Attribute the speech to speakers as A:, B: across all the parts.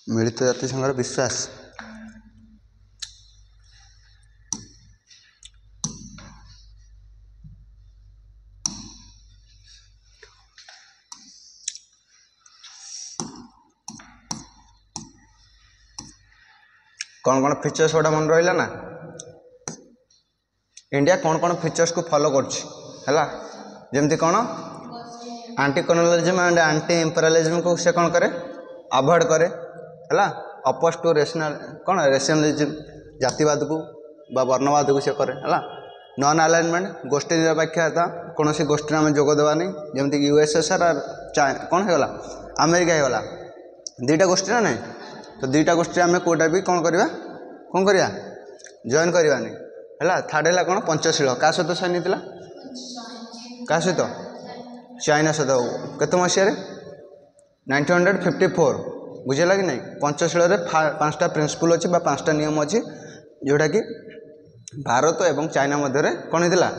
A: मिलित जातिसंघर विश्वास कौन कौन फीचर्स गोटा मन रहा ना इंडिया कौन कौन फीचर्स को फॉलो करला जमती कौन aunty colonialism and aunty imperialism को से कौन करे अवॉइड करे है अपोज टू रेशनल कौन रेशनलिज्म जातिवाद को वर्णवाद को से करे है नॉन अलाइनमेंट गोष्ठी निरपेक्षता कौन सी गोष्ठी आम जोग देवानी जमीक यूएसएसआर चाइना कौन होगा अमेरिका होगा दुईटा गोष्ठी ना नहीं तो दुईटा गोष्ठी आम कौटा भी कौन करवा जॉइन करवानी है थर्ड है कौन पंचशील क्या सहित साइन होता क्या सहित चाइना सहित केत मसीह 1954 बुझेगा कि नहीं पंचशील 5टा प्रिंसिपल अच्छी 5टा नियम अच्छी जोटा कि भारत एवं चाइना मध्य कौन होता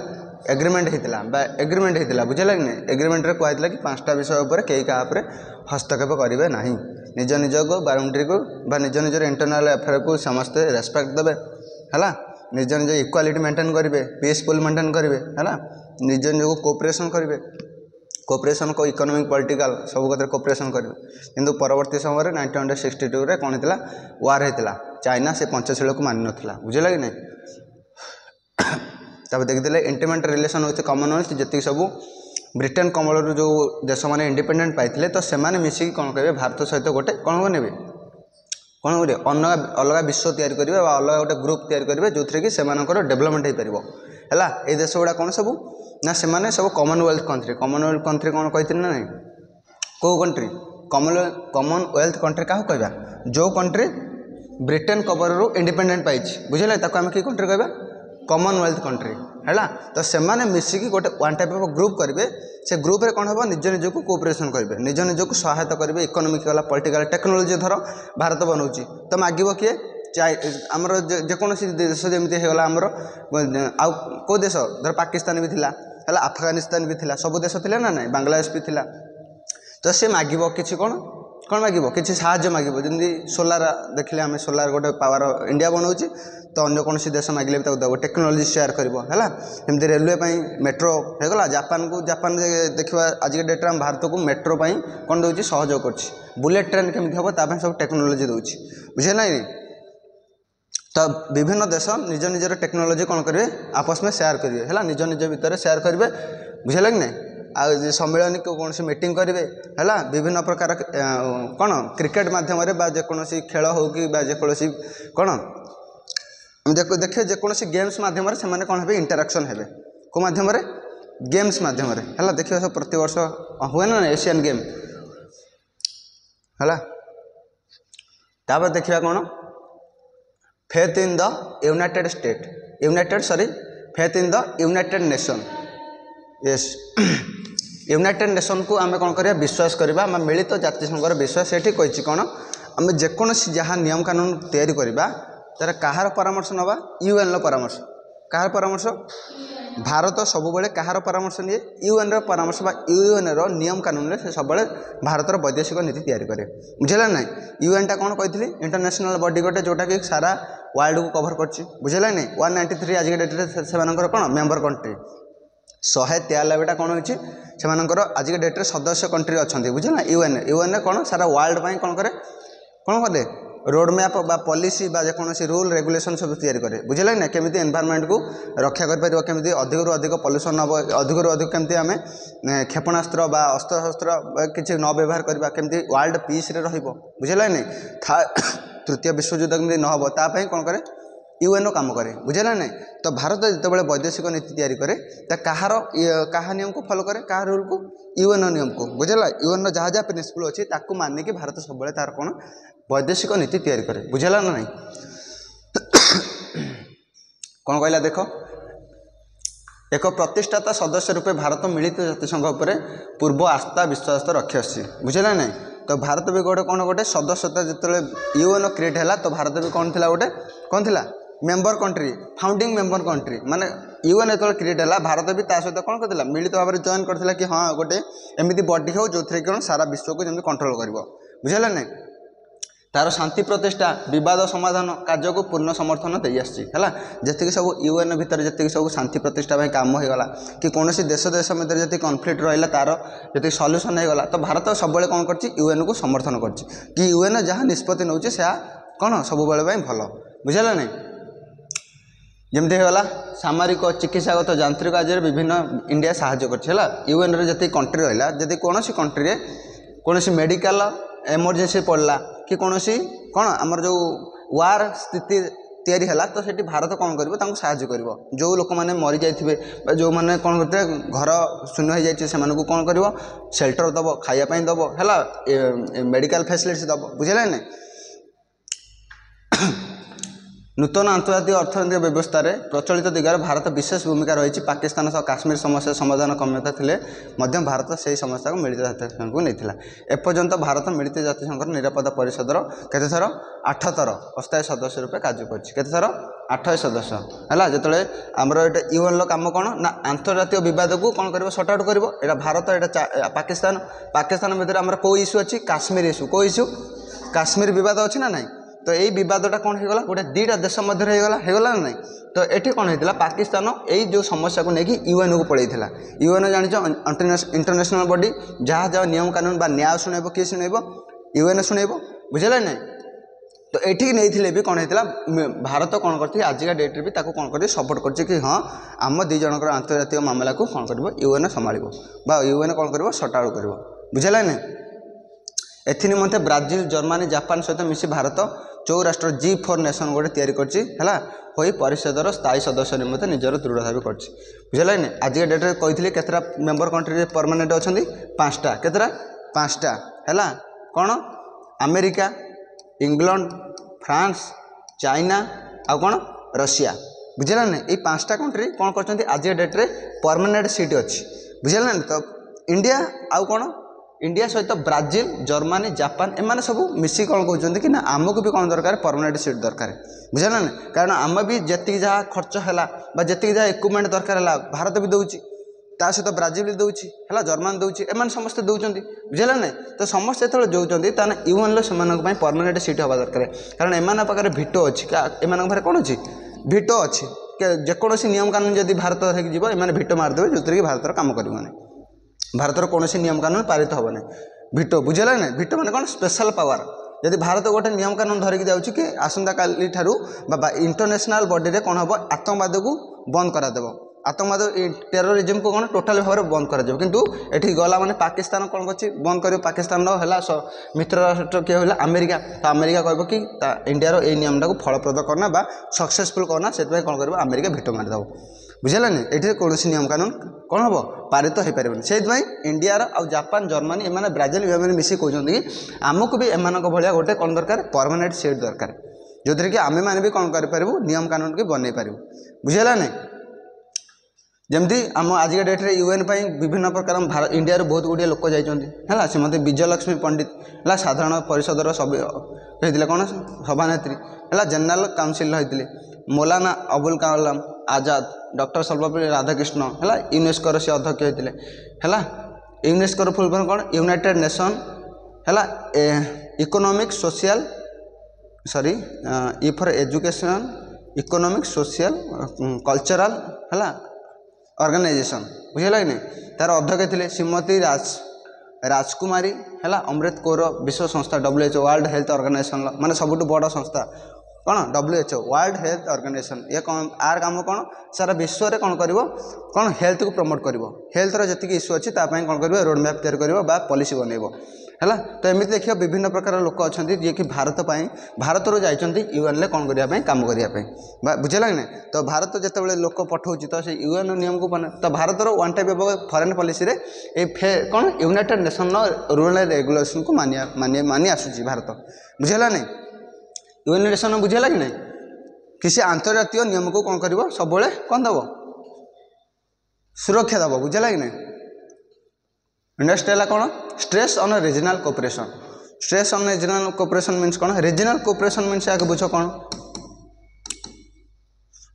A: एग्रीमेंट होता एग्रीमेंट होता बुझेगा कि नहीं एग्रीमेंट रे कहला कि 5टा विषय उपर कई क्या हस्तक्षेप करेंगे ना निज निज को बाउंड्री को निज निजर इंटरनल अफेयर को समस्ते रेस्पेक्ट देवे है निज निज इक्वालिटी मेंटेन करेंगे पीसफुल मेंटेन करेंगे है निज निज को कोऑपरेशन करेंगे कोऑपरेशन को इकोनॉमिक पॉलिटिकल सब कथर कोऑपरेशन करेंगे किंतु परवर्ती समय 1962 रे कौन होता वार होता चाइना से पंचशील को मानि नाला बुझेगा कि नहीं तब देखते इंटीमेंट रिलेशन विथ कॉमनवेल्थ जी सब ब्रिटेन कमल जो देश मैंने इंडिपेंडेंट पाई तो से मिसिक कौन करेंगे भारत सहित गोटे कौन बने कौन गोटे अलग विश्व तैयारी करेंगे अलग गोटे ग्रुप तैयारी करेंगे जो थी कि डेवलपमेंट हो पार है ये देश गुड़ा कौन सब ना से सब कॉमनवेल्थ कंट्री कौन कही ना नहीं कौ कंट्री कॉमनवेल्थ कंट्री क्या कहवा जो कंट्री ब्रिटेन कवर इंडिपेंडेंट पाई बुझे आम कि कंट्री कहवा कॉमनवेल्थ कंट्री है तो से मिसिकी गोटे वन टाइप ऑफ ग्रुप करेंगे से ग्रुप रे कौन हम निज निज को कोऑपरेशन करेंगे निज निज को सहायता करेंगे इकोनॉमिक पॉलिटिकल टेक्नोलॉजी धर भारत बनाऊँगी तो मागिब किए आमर जेकोसी देश जमी होगा आमर आउ कौ देश धर पाकिस्तान भी थिला है अफगानिस्तान भी थिला सब देश थिला ना नहीं बांग्लादेश भी थिला तो सी मागिब कि कौन कौन मागिब कि साहाଯ୍य मागिब जमी सोलार देखिले आम सोलार गोटे पावर इंडिया बनाऊँगी तो अन्य कौन देश मागिले भी देव टेक्नोलॉजी शेयर कर एमती रेलवे मेट्रो होगा जापान को जापान देखा आज डेट्रे आम भारत को मेट्रो कौन दूसरी सहयोग कर बुलेट ट्रेन केमी हम ताप सब टेक्नोलॉजी दूसरी बुझे ना तो विभिन्न देश निज निजर टेक्नोलॉजी कौन करेंगे आपस में शेयर करेंगे है निज निज भितर शेयर करेंगे बुझे कि नहीं आ सम्मेलन को कौन मीटिंग करेंगे है विभिन्न प्रकार कौन क्रिकेट मध्यम जेकोसी खेल हो कि जेकोसी कौन देखिए जेकोसी गेम्स मध्यम से कौन हे इंटराक्शन हे कौ मध्यम गेम्स मध्यम है देखिए सब प्रति वर्ष हुए ना एशियन गेम है तापर देखिए कौन faith in the United faith in the United nation yes United nation को आम कौन करिया विश्वास करवा आम मिलित जातिसंघर विश्वास ये कही कौन आम जेकोसी जहाँ नियम कानून तैयारी करवा तार कहार परामर्श नवा यूएन परामर्श कहार परामर्श भारत सबुबले कहार परामर्श निए यूएन परामर्श यूएन नियम कानून से सब भारत वैदेशिक नीति तैयारी करे बुझेगा ना यूएन टा कौन कही इंटरनेशनल बॉडी गोटे जोटा कि सारा वर्ल्ड को कवर कर बुझेगा नहीं 193 आज डेट्रे से कौन मेम्बर कंट्री 193टा कौन होती आज डेट्रे सदस्य कंट्री अच्छा बुझे ना यूएन कौन सारा वर्ल्ड कौन करे कौन करे रोड मैप पॉलिसी जेकोसी रूल रेगुलेशन सब तैयारी करे बुझे ना केमी एनवायरनमेंट को रक्षा कर केमी अधिक अधिक पॉल्यूशन हम अधिक अधिक केमी आम क्षेपणास्त्र अस्त्र शस्त्र किसी न व्यवहार करवा केमी वर्ल्ड पीस बुझे नहीं तृतीय विश्वयुद्ध केमी न हम ताप कौन करे यूएन काम करे बुझे ना नहीं तो भारत जिते वैदेशिक नीति तैयारी करे तो कहा नियम को फॉलो करे कहा रूल को यूएन नियम को बुझेगा यूएन जहाँ जहाँ प्रिंसिपल अच्छी ताकू मानिकी भारत सब तार कौन वैदेशिक नीति तैयारी करे बुझेगा ना नहीं कौन कहला देख एक प्रतिष्ठाता सदस्य रूपे भारत मिलित जातिसंघ उपर पूर्व आस्था विश्वास रखी आसी बुझेगा नहीं तो भारत भी गोटे कौन गोटे सदस्यता जो यूएन क्रिएट है तो भारत भी कौन थी गोटे कौन थी member country founding member country माने यूएन जो क्रिएट है भारत भी सहित कौन करता मिलित भाव में जॉइन करता कि हाँ गोटे एमती बॉडी हो जो थी कौन सारा विश्व को जमी कंट्रोल कर बुझेगा नहीं तार शांति प्रतिष्ठा विवाद समाधान कार्य को पूर्ण समर्थन दे आसला जी सब यूएन भितर जी सब शांति प्रतिष्ठा काम होगा कि कौन देश देश मध्य जी कन्फ्लिक्ट रहा तार जी सल्यूशन होगा तो भारत सब कौन कर यूएन को समर्थन कर यूएन जहाँ निष्पत्ति नौ कौन सब भल बुझेगा नहीं जमती होगा सामरिक चिकित्सागत यांत्रिक आज विभिन्न इंडिया साहाय्य कर यूएन जी कंट्री रहा जदि कौन कंट्री कौन मेडिकल एमरजेंसी पड़ला कि कौन कौन आमर जो वार स्थिति तैयारी है तो सेठी भारत कौन कर साहाय्य कर जो लोक मैंने मरी जाइए जो मैंने कौन करते घर शून्य हो जाए से कौन कर शेल्टर दब खायापी दब है मेडिकल फैसिलिटी दब बुझे ना नूतन अंतर्जातीय अर्थनैतिक व्यवस्था रे प्रचलित दिगार भारत विशेष भूमिका रही पाकिस्तान सह काश्मीर समस्या समाधान क्षमता थिले मध्य भारत से समस्या को मिलित जातिसंघ को नहीं एपर्यंत भारत मिलित जातिसंघ निरापत्ता परिषदर केते थर 8 थर अस्थायी सदस्य रूपे कार्य कर 8 सदस्य है जो आमर ये यूएन काम कौन ना अंतर्जातीय विवाद को कौन कर सॉर्ट आउट कर भारत यहाँ पाकिस्तान भितर आमर कौ इश्यू अच्छी काश्मीर इश्यू कौ इश्यू काश्मीर विवाद अच्छी ना नहीं तो यही बदटा कौन होगा गोटे दुईटा देश मध्य होगला ना नहीं तो ये कौन होता पाकिस्तान यही जो समस्या को लेकिन यूएन को पलैला यूएन जान इंटरनेशनल बॉडी जहाँ जहाँ नियम कानून बा न्याय शुणव किए शुणव यूएन शुणव बुझेगा नहीं तो ये नहीं भी कौन होता भारत कौन कर आजिका डेट्रे भी कौन कर सपोर्ट कर हाँ आम दी जनकर आंतर्जातिक मामला को कौन कर यूएन संभाल यूएन कौन कर सॉर्ट आउट कर बुझेगा नहीं एनिमते ब्राजिल जर्मनी जापान सहित मिसी भारत 4 राष्ट्र G4 नेशन गोटे तैयारी कर परिषदर स्थायी सदस्य निमित्त निजर दृढ़ता भी कर बुझे ना आज डेट्रे कही केतरा मेम्बर कंट्री परमानेंट अच्छा 5टा केतरा 5टा है कौन अमेरिका इंग्लैंड फ्रांस चाइना आ कौन रशिया बुझेगा ना ये 5टा कंट्री कौन कर आज डेट्रे परमानेंट सीट अच्छी बुझेगा ना तो इंडिया आउ कौन इंडिया सहित ब्राजिल जर्मनी जापान एम सब मिसी कौन कहते कि ना आमको भी कौन दरकार परमानेंट सीट दरकार बुझे ना कारण आम भी जी जहाँ खर्च है जी जहाँ इक्विपमेंट दरकार है भारत भी दूसरी ता सहित ब्राजिल भी दूसरी है जर्मनी दूसरी एम समस्ते दौरान बुझेगा ना तो समस्ते जो दौरान ताने यूएन से परमानेंट सीट हवा दरकार कारण एम पाखे भिटो अच्छी एम पाखे कौन अच्छी भिटो अच्छी जेकोसी नियम कानून जब भारत जीव एम भिटो मारिदेवे जो कि भारत काम कर भारतर कौन नियम कानून पारित तो हेनी भिटो बुझेगा ना भिटो माने कौन स्पेशल पावर यदि भारत गोटे नियम कानून धरिकी जाऊँगी कि आसंता काली ठारू इंटरनेशनल बॉडी रे कौन हम आतंकवाद को बंद करादेव आतंकवाद टेररिज्म को कौन टोटाल भाव में बंद कर किंतु ये गला माने पाकिस्तान कौन कर बंद कर पाकिस्तान मित्र राष्ट्र किए है अमेरिका तो अमेरिका कह कि इंडिया ये नियमटा को फलप्रद करना सक्सेसफुल करना से कौन कर अमेरिका भिटो मारिदेव बुझेगा ना ये कौन नियम कानून कौन हम पारित हो पारे से इंडिया आउ जापान जर्मनी एम ब्राजिल मिसी कहते कि आमको भी एम भाया गोटे कौन दरकार परमानेंट सीट दरकार जो थी कि आम मैंने भी कौन करूँ नियम कानून की बनई पारू बुझेगा ना जमती आम आज डेट्रे यूएन विभिन्न प्रकार इंडिया बहुत गुड़िया लोक जाइए से मत विजयलक्ष्मी पंडित है साधारण परिषदर सब होता कौन सभानेत्री है जनरल काउनसिल होते मौलाना अबुल कलाम आजाद डॉक्टर सर्वपल्ली राधाकृष्ण है यूनेस्को से अध्यक्ष होते है यूनेस्को फुल फॉर्म कौन यूनाइटेड नेशन है economic social sorry E for education economic social cultural है ऑर्गेनाइजेशन बुझेगा कि नहीं तार अध्यक्ष थे श्रीमती राजकुमारी है अमृत कौर विश्व संस्था WHO वर्ल्ड हेल्थ ऑर्गेनाइजेशन माने सबुठ बड़ संस्था कौन WHO वर्ल्ड हेल्थ ऑर्गेनाइजेशन ये कौन आर काम कौन सारा विश्व में कौन कर कौन हेल्थ को प्रमोट कर हेल्थर जी इश्यू अच्छी कौन कर रोड मैप तैयार कर पॉलिसी बनइब है तो एमती देखिए विभिन्न प्रकार लोक अच्छा जी कि भारत भारत जाइए यूएन में कौन करने कम करने बुझेगा कि नहीं तो भारत जिते लोक पठाऊँ तो से यूएन नियम को तो भारतर one type of foreign policy रे कौन United Nation rule and regulation को मानी आसूँ भारत बुझेगा नहीं यूएन नेशन बुझेगा कि नहीं किसी आंतर्जातीय नियम को कौन कर सब कौन दब सुरक्षा दब बुझेगा कि नहीं नेक्स्ट है कौन stress on regional cooperation stress on regional cooperation means कौन रीजनल कोऑपरेशन मीन्स आगे बुझ कौन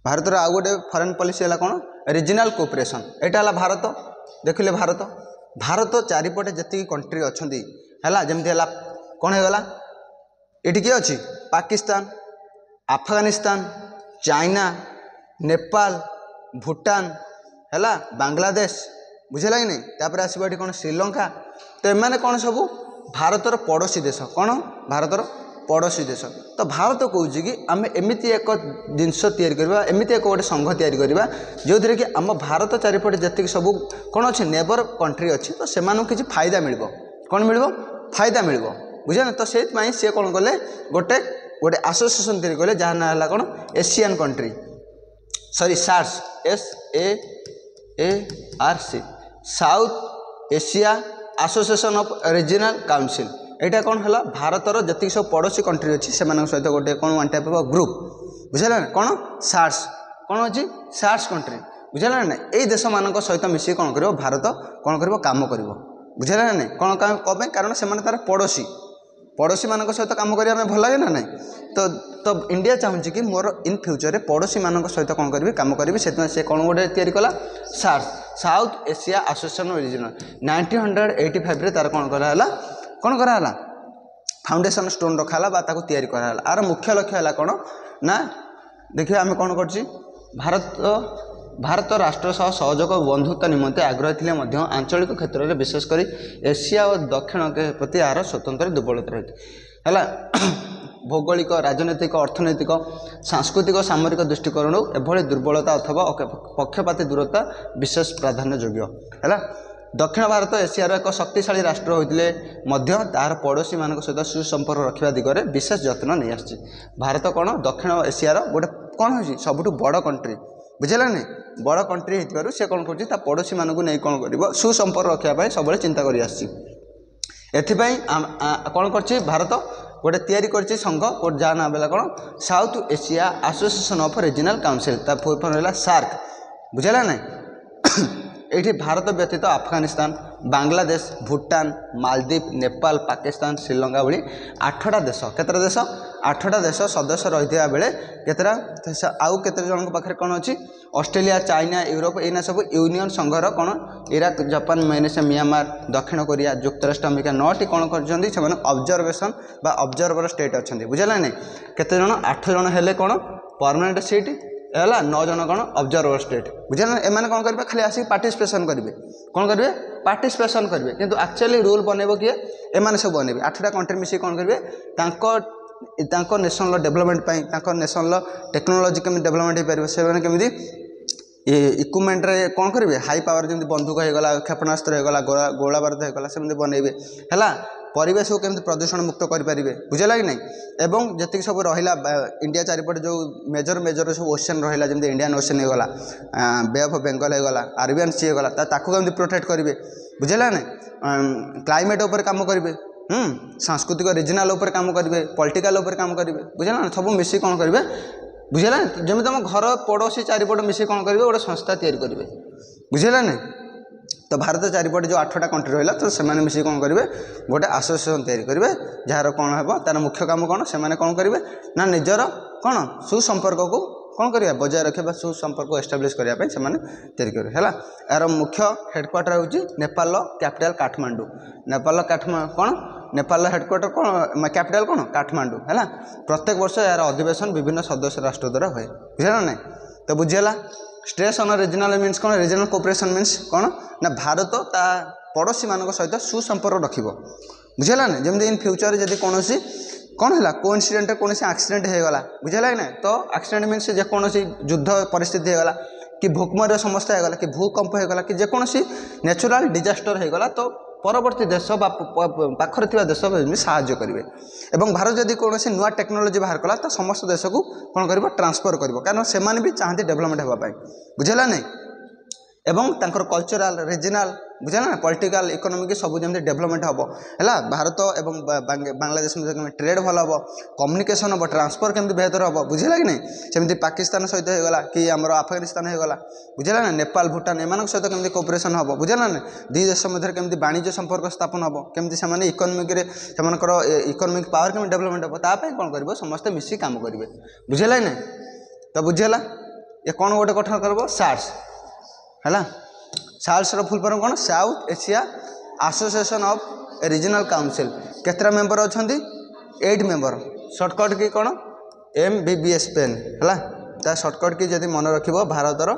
A: भारत आउ गोटे फॉरेन पॉलिसी है कौन रीजनल कोऑपरेशन यहाँ है भारत देखिले भारत चारिपटे जी कंट्री अच्छा है जमती है कौन होगा ଏଠି କିଏ ଅଛି? ପାକିସ୍ତାନ, ଆଫଗାନିସ୍ତାନ, ଚାଇନା, नेपाल, भूटान है बांग्लादेश बुझेगा कि नहीं। तापर आसो ये कौन श्रीलंका। तो एमाने कौन सब भारतर पड़ोशी देश, कौन भारतर पड़ोशी देश। तो भारत कौच कि आम एमती एक जिनस या एमती एक गोटे संघ या जो थी कि आम भारत चारिपटे जी सब कौन अच्छे नेबर कंट्री अच्छी तो से किसी फायदा मिल कौन मिल फायदा मिल बुझे। तो से सी कौन कले गोटे गोटे आसोसिएसन तैयारी कले जहाँ ना है कौन Asian country sorry SAARC SAARC South Asia association of regional council. यहाँ कौन है भारतर जी सब पड़ोशी कंट्री अच्छी से सहित गोटे कौन वन टाइप ऑफ ग्रुप बुझेगा ना कौन सार्स कौन अच्छी सार्स कंट्री बुझेगा ना। यही देश मान सहित मिसिक कौन कर भारत कौन कर काम कर बुझेगा ना कौन कौन कारण से तार पड़ोशी पड़ोशी मान सहित कम करने भल लगे ना ना। तो इंडिया चाहूँगी कि मोर इन फ्यूचर में पड़ोशी मान सहित कौन करी कम करी से कौन गोटे तैयारी कला SAARC South Asia association regional 1985 तार कौन कराला कौन कराला फाउंडेशन स्टोन रखाला ताको तैयारी कराला। आर मुख्य लक्ष्य है कौन ना देखिए आम कौन कर भारत राष्ट्र सह सहयोग और बंधुत्व निमंते आग्रह थिले मध्य आंचलिक क्षेत्र में विशेषकर एशिया और दक्षिण प्रति यार स्वतंत्र दुर्बलता रही है। भौगोलिक राजनैतिक अर्थनैतिक सांस्कृतिक सामरिक दृष्टिकोण एभली दुर्बलता अथवा पक्षपाती दूरता विशेष प्राधान्य योग्य है। दक्षिण भारत एशियार एक शक्तिशाली राष्ट्र होते तार पड़ोशी मान सहित सुसंपर्क रखा दिगरे विशेष जत्न नहीं आसी। भारत कौन दक्षिण एशियार गोटे कौन हो सबुठ बड़ कंट्री बुझेगा नहीं बड़ कंट्री हो सी कौन कर पड़ोशी मानक नहीं कौन कर सुसंपर्क रखापी सब चिंता कर कौन कर भारत गोटे तैयारी कर संघ जहाँ ना बेला कौन South Asia association of regional council full form रहा सार्क बुझेगा ना। ये भारत व्यतीत अफगानिस्तान बांग्लादेश भूटान मालदीव नेपाल पाकिस्तान श्रीलंका भली 8टा देश केतरा देश 8टा देश सदस्य रही बेले केतरा आउ केते जन पाखे कौन अच्छी ऑस्ट्रेलिया चाइना यूरोप एना सब यूनियन संघर कौन इराक जापान मलेशिया म्यांमार दक्षिण कोरिया युक्तराष्ट्र अमेरिका 9टी कौन कर ऑब्जर्वेशन बा ऑब्जर्वर स्टेट अच्छा बुझेगा नहीं केते जन 8 जन हेले कौन परमानेंट सीट है 9 जन कौन ऑब्जर्वर स्टेट बुझेगा एम कौन करेंगे खाली आसिक पार्टिसिपेशन करेंगे कौन करेंगे पार्टिसिपेशन करेंगे किंतु एक्चुअली रूल बनइब किए एम सब बनइबे 8टा कंट्री मिसिक कौन करेंगे नेशनल डेवलपमेंट नेशनल टेक्नोलोजी केमी डेवलपमेंट हो पार से केमी इक्विपमेंट रे कौन करेंगे हाई पावर जमी बंदूक होगा क्षेपणास्त्र होगा गोला बारूद होगा सेमती बनइबे है परिवेश को केमती प्रदूषण मुक्त करेंगे बुझेगा कि नहीं। एवं जी सब रहा इंडिया चारिपटे जो मेजर मेजर सब ओशन रहा जमी इंडियन ओशन होगा बे ऑफ बेंगल होगा अरेबियन सी होगा केमती प्रोटेक्ट करेंगे बुझेगा ना। क्लाइमेट उपर काम करेंगे सांस्कृतिक रिजनल उपर काम करेंगे पॉलिटिकल उपर काम करेंगे बुझेगा ना सब मिसिक कौन करेंगे बुझेगा जमी तुम घर पड़ोशी चारिपट मिसिक कौन करेंगे गोटे संस्था तैयारी करेंगे बुझेगा ना। तो भारत चारिपटे जो 8टा कंट्री रहा तो से मिसिक कौन करेंगे गोटे आसोसिएसन तैयारी करेंगे जार कौन है तार मुख्य काम कौन से कौन करेंगे ना निजर कौन सुसंपर्क को कौन करिया बजाय रखा सुसंपर्क को एस्टाब्लीश करने से तैयारी करेंगे है। यार मुख्य हेडक्वार्टर हूँ नेपाल कैपिटल काठमांडू नेपाल कौन नेपाल हेडक्वार्टर कौन कैपिटल कौन काठमांडू है। प्रत्येक वर्ष यार अधिवेशन विभिन्न सदस्य राष्ट्र द्वारा हुए बुझेगा ना। तो बुझीगला स्ट्रेस ऑन रीजनल मीन्स कौन रीजनल कोऑपरेशन मीन्स कौन ना भारत ता पड़ोशी मान सहित सुसंपर्क रखिब बुझेगा ना। जमी इन फ्यूचर जब कौन कौन है कोइंसिडेंट कौन एक्सीडेंट होगा बुझेगा ना तो एक्सीडेंट मीन्स जेकोसी युद्ध परिस्थिति होगा कि भूकंपर समस्या होगा कि भूकंप होगा कि जेकोसी नेचुरल डिजास्टर होगा तो परवर्ती देश पाखर देश साहाय्य करेंगे। एवं भारत जदि कौन नुआ टेक्नोलोजी बाहर कला तो समस्त देश को कौन कर ट्रांसफर कर कारण से भी चाहती डेवलपमेंट होगापाई बुझेगा नहीं। एवं तांकर कल्चरल रीजनल बुझे ना पॉलिटिकल इकोनॉमिक सब जमी डेवलपमेंट हम है भारत और बांग्लादेश में ट्रेड भल हम कम्युनिकेशन हम ट्रांसफर केमती बेहतर हम बुझेगा कि नहीं सेमती पाकिस्तान सहित होगा कि आमर अफगानिस्तान होगा बुझेगा ना नेपाल भूटान एम सहित केमती कोऑपरेशन हम बुझेगा ना दुई देश मध्य केमती वाणिज्य संपर्क स्थापन हम केमती से इकोनॉमिक इकोनॉमिक पावर केमती डेवलपमेंट हम तापाई कौन कर समस्ते मिसिक काम करेंगे बुझेगा ना। तो बुझेगा ये कौन गोटे गठन कर सार्स है सार्स फुल फॉर्म कौन South Asia association of regional council केतरा मेंबर अच्छा 8 मेंबर शॉर्टकट की कौन MBBS पेन है ता शॉर्टकट की जब मन रख भारतर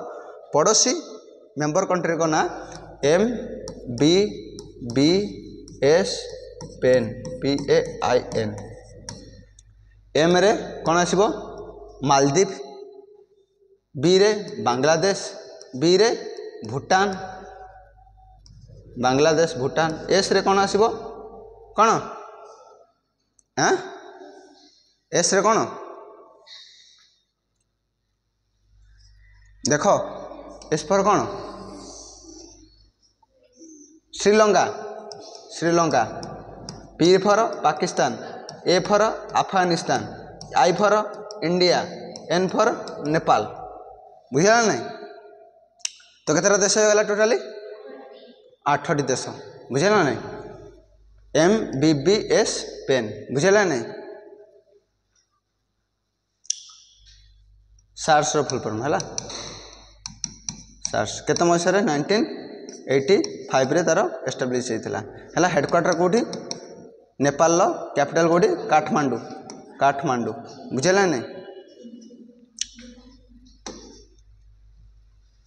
A: पड़ोसी मेंबर कंट्री को ना MBBS पेन PAIN एम रे कौन आसब मालदीव बी रे बांग्लादेश बी रे भूटान बांग्लादेश भूटान एस रे कौन आसब कौन एस रे कौन देख एस पर कौन Sri Lanka Sri Lanka P for Pakistan A for Afghanistan I for India N for Nepal बुझा ना तो केतरा देश हो गला टोटाली 8टी देश बुझेगा ना MBBS पेन बुझेगा ना सार्स फुल फॉर्म है सार्स केत मसीह 1985 रे तार एस्टाब्लिश होता है हेडक्वार्टर कौटी नेपाल कैपिटल कौटी काठमांडू काठमांडू बुझेगा ना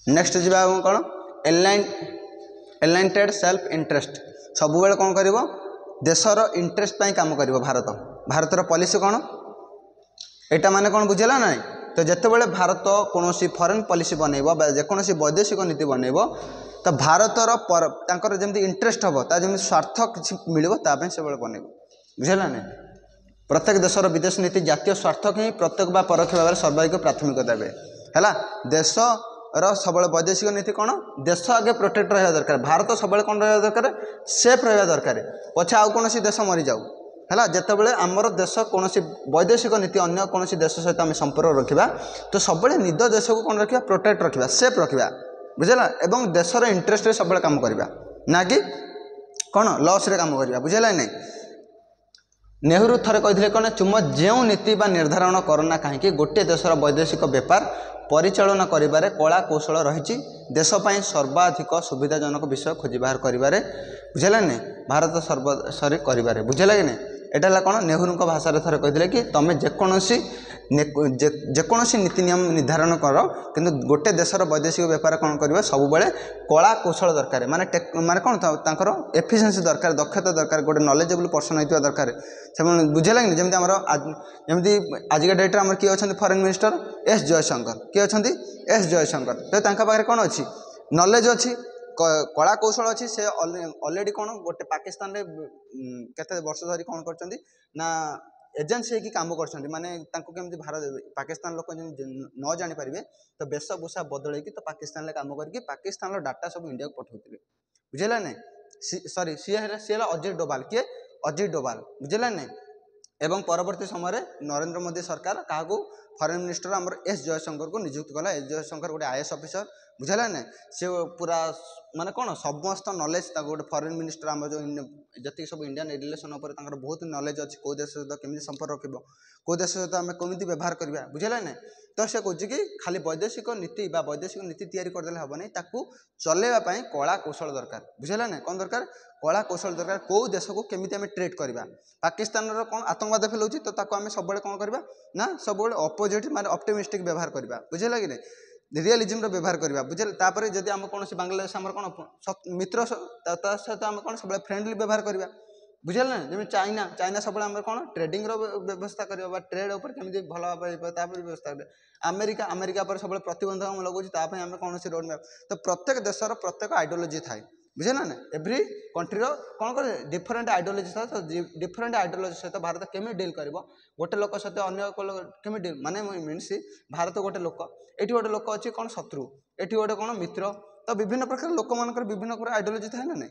A: नेक्स्ट जी कौन एलाइटेड सेल्फ इंटरेस्ट सब बेले कौन कर देशर इंटरेस्ट पाई काम कर भारत भारतर पॉलिसी कौन एटा माने कौन बुझेगा ना तो जितेबाला भारत कौन फॉरेन पॉलिसी बनइब जेकोसी वैदेशिक नीति बनइब तो भारतर जमी इंटरेस्ट हम जमी स्वार्थ किसी मिल से बनइब बुझेगा ना प्रत्येक देशर विदेश नीति जातीय स्वार्थ ही प्रत्येक बा परोक्ष भाव में सर्वाधिक प्राथमिकता देवे है देश सब वैदेशिक नीति कौन देश आगे प्रोटेक्ट रहा दरकार भारत सब कौन रहा दरकार सेफ रहा दरकार पछे आउ कौन देश मरी जाऊ है जितेबाला आमर देश कौन वैदेशिक नीति अन्य कौन देश सहित आम संपर्क रखा तो सब निज देश को कौन रखा प्रोटेक्ट रखा सेफ रखा बुझेगा एवं देशर इंटरेस्ट सब काम करवा ना कि कौन लॉस रे काम करवा बुझेगा नहीं नेहरू थरे कहते कौन तुम जो नीति बा निर्धारण करना कहीं गोटे देशर वैदेशिक व्यापार परिचालना करिबारे कला कौशल रही देशपाई सर्वाधिक सुविधाजनक विषय खोज बाहर करिबारे बुझेगा नहीं भारत सर्वसरी करिबारे बुझेगा कि नहीं एटा कौन नेहरू भाषा थरे कहते कि तुम्हें जेकोसी नीति नियम निर्धारण कर किंतु गोटे देशर वैदेशिक व्यापार कौन कर सब बेले कला कौशल दरकार माने माने कौन तांकर एफिशिएंसी दरकार दक्षता दरकार गोटे नॉलेजेबल पर्सन होता दरकार से बुझेगा कि जमी आम जमी आजिका डेट्रे आम किए अच्छा फॉरेन मिनिस्टर एस जयशंकर किए अच्छा एस जयशंकर तो पाखे कौन अच्छी नॉलेज अच्छी कला कौशल अच्छी से ऑलरेडी कौन गोटे पाकिस्तान रे केते वर्ष धरी कौन कर एजेंसी की काम कर माने केमती भारत पाकिस्तान लोक न जानी पारे तो वेशभूषा बदल तो पाकिस्तान काम करके पाकिस्तान डाटा सब इंडिया को पठाऊे बुझेगा नहीं सॉरी सी अजित डोभाल किए अजित डोभाल बुझेगा नहीं एवं परवर्ती समय नरेंद्र मोदी सरकार क्या फॉरेन मिनिस्टर आमर एस जयशंकर को नियुक्त कला एस जयशंकर गोटे IAS ऑफिसर बुझेगा ना सी पूरा माने कौन समस्त नॉलेज गोटे फॉरेन मिनिस्टर आम जो जी सब इंडियन रिलेशन उपर बहुत नॉलेज अच्छी कौ देश सहित केमी संपर्क रखिब कौ देश सहित आम केमी व्यवहार करवा बुझेगा ना तो से कहे कि खाली वैदेशिक नीति वैदेशिक नीति तैयारी करदे हेनी ताकू चलैवाई कला कौशल दरकार बुझेगा ना कौन दरकार कला कौशल दरकार कौ देश को केमी आम ट्रेड करवा पाकिस्तान कौन आतंकवाद फैलाऊँ तो आम सब कौन करवा ना सब अपोजिट माने ऑप्टिमिस्टिक व्यवहार करवा बुझेगा कि नहीं रियलिज्म व्यवहार करवा बुझे तापर जब आम कौन बांग्लादेश आम कौन मित्र सहित आम कौन सब फ्रेंडली व्यवहार करवा बुझेगा ना जमी चाइना चाइना सब कौन ट्रेडिंग व्यवस्था करवा ट्रेड उपर केमी भल भाव व्यवस्था अमेरिका अमेरिका पर सब प्रतिबंधक लगाऊँ आम कौन रोड मैप तो प्रत्येक देशर प्रत्येक आइडियोलॉजी थाए बुझेगा ना एव्री कंट्री कौन कर डिफरेंट आइडियोलॉजी था तो डिफरेंट आइडियोलॉजी सहित भारत केमी डील कर गोटे लोक सहित अन्य केमी डील माने मीन्स भारत गोटे लोक ये गोटे लोक अच्छी कौन शत्रु ये गोटे कौन मित्र तो विभिन्न प्रकार लोक मान विभिन्न प्रकार आइडियोलॉजी थाए ना नहीं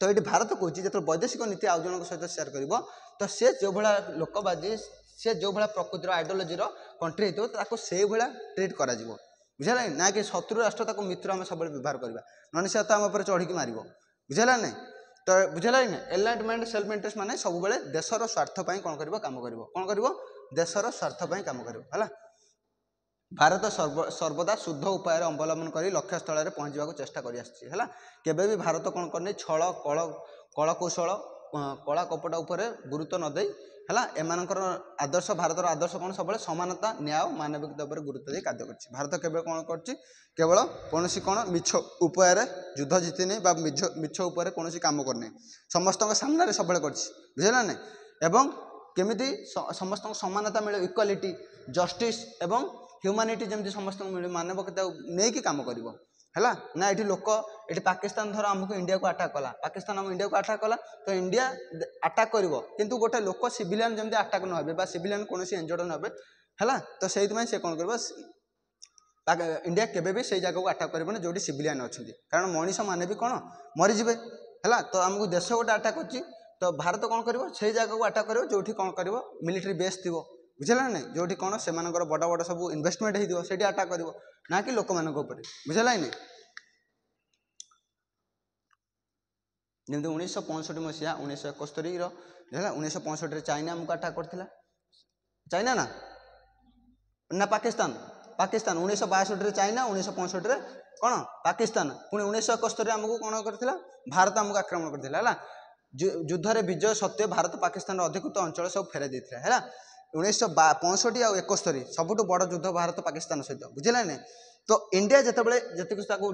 A: तो ये भारत कौन जो वैदेशिक नीति आउ जन सहित सेयार कर तो सी जो भाया लोक बाजी सी जो भाया प्रकृतिर आइडियोलॉजी कंट्री होता से भाया ट्रीट कर बुझेगा ना कि शत्रु राष्ट्र मित्र आम सब व्यवहार करवा नन से आम उपर चढ़ी मार बुझेगा नहीं तो बुझेगा ना एनलाइटमेंट सेल्फ इंटरेस्ट माने सब बेले देशर स्वार्थपाई कौन कर काम कर कौन कर देशर स्वार्थपाई काम कर भारत सर्वदा शुद्ध उपाय अवलंबन कर लक्ष्य स्थल में पहुँचवा चेष्टा कर भारत कौन करनी छल कल कौशल कला कपट उपर गुरुत्व न देई है एमानकर आदर्श भारतर आदर्श कौन सब समानता न्याय मानविकता उपर गुरुत्व दे कार्य कर भारत केवल कौन कर केवल कौन कौन मिछ उपाय युद्ध जीतिनी मिछ उपर कौन काम करनी समस्त सामने सब बुझेगा ना एवं केमिति समस्त समानता मिले इक्वालिटी जस्टिस एवं ह्यूमानिटी जमी समस्त मिले मानविकता नहीं कि काम कर है ना ये लोक ये पाकिस्तान धर आमको इंडिया को अटैक कला पाकिस्तान आम इंडिया को अटैक कला तो इंडिया अटैक कर किंतु गोटे लोक सिविलियन जमी अटैक न हे सिविलियन कौन इंजर्ड न है तो से कौन कर इंडिया केबे भी से जगह को अटैक कर जो सिविलियन अच्छा कारण मनीष मैंने भी कौन मरीजे है तो आमको देश गोटे अटैक कर तो भारत कौन कर से जगह को अटैक कर जो कौन कर मिलिट्री बेस थी बुझेगा ना जो कौन से बड़ बड़ सब इन्वेस्टमेंट होती अटैक कर ना कि लोक मान बुझेगा ना जमी 1965 मसीहा 1971 1965 चाइना आमको अटैक करथिला चाइना ना पाकिस्तान पाकिस्तान 1962 चाइना 1965 कौन पाकिस्तान पुणी 1971 आमको कौन करथिला भारत आमको आक्रमण करथिला युद्ध विजय सत्वे भारत पाकिस्तान अधिकृत अंचल सब फेराई देथिला है 1965 आ 71 सबुठ बड़ युद्ध भारत पाकिस्तान सहित बुझेगा ना तो इंडिया जितेबाला जी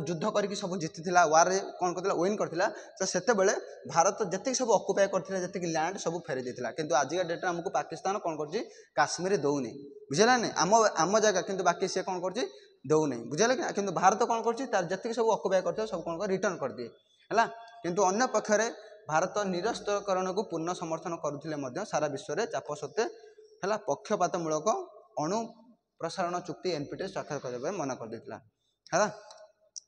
A: युद्ध करके सब जीति वार कौन कर विन करता तो से भारत जी सब अकुपाय करते जी लैंड सब फेरी देता किंतु आजिका डेट्रे आमको पाकिस्तान कौन कर काश्मीर दौनी बुझेगा ना आम जगह किंतु बाकी सी कौन कर दौनी बुझेगा कि किंतु भारत कौन कर जी सब अकुपाय करते सब कौन कर रिटर्न कर दिए है किंतु अन्य पक्षरे भारत निरस्त्रीकरण को पूर्ण समर्थन करुले सारा विश्व में चाप सत्वे है पक्षपातमूलक अणु प्रसारण चुक्ति एनपीटी स्वाक्षर करने मना कर देता है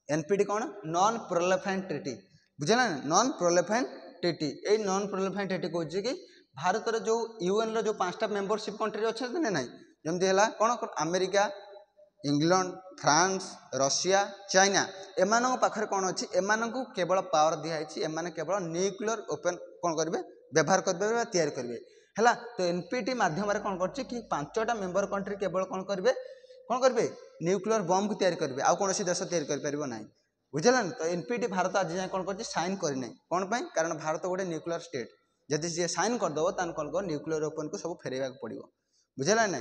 A: एनपीटी कौन नॉन प्रोलिफरेशन ट्रीटी बुझे ना नॉन प्रोलिफरेशन ट्रीटी ये नॉन प्रोलिफरेशन ट्रीटी कौन कि भारत जो यूएन जो 5टा मेंबरशिप कंट्री अच्छा ना ना जमी है कौन America England France Russia China एमान पाखे कौन अच्छी एमान केवल पावर दिखाई एम केवल न्यूक्लियर ओपन कौन करेंगे व्यवहार करेंगे तैयारी करेंगे है तो एनपीटी माध्यम कौन कर 5टा मेंबर कंट्री केवल कौन करेंगे न्यूक्लियर बम को तैयारी करेंगे आउ कौन देश तैयारी कर ना बुझेगा ना तो एनपीटी भारत आज जाए कौन कर साइन करना कौन पर कारण भारत गोटे न्यूक्लियर स्टेट जदि सी साइन करदेव तो कौन कर न्यूक्लियर ओपन को सब फेरवा पड़ो बुझेगा ना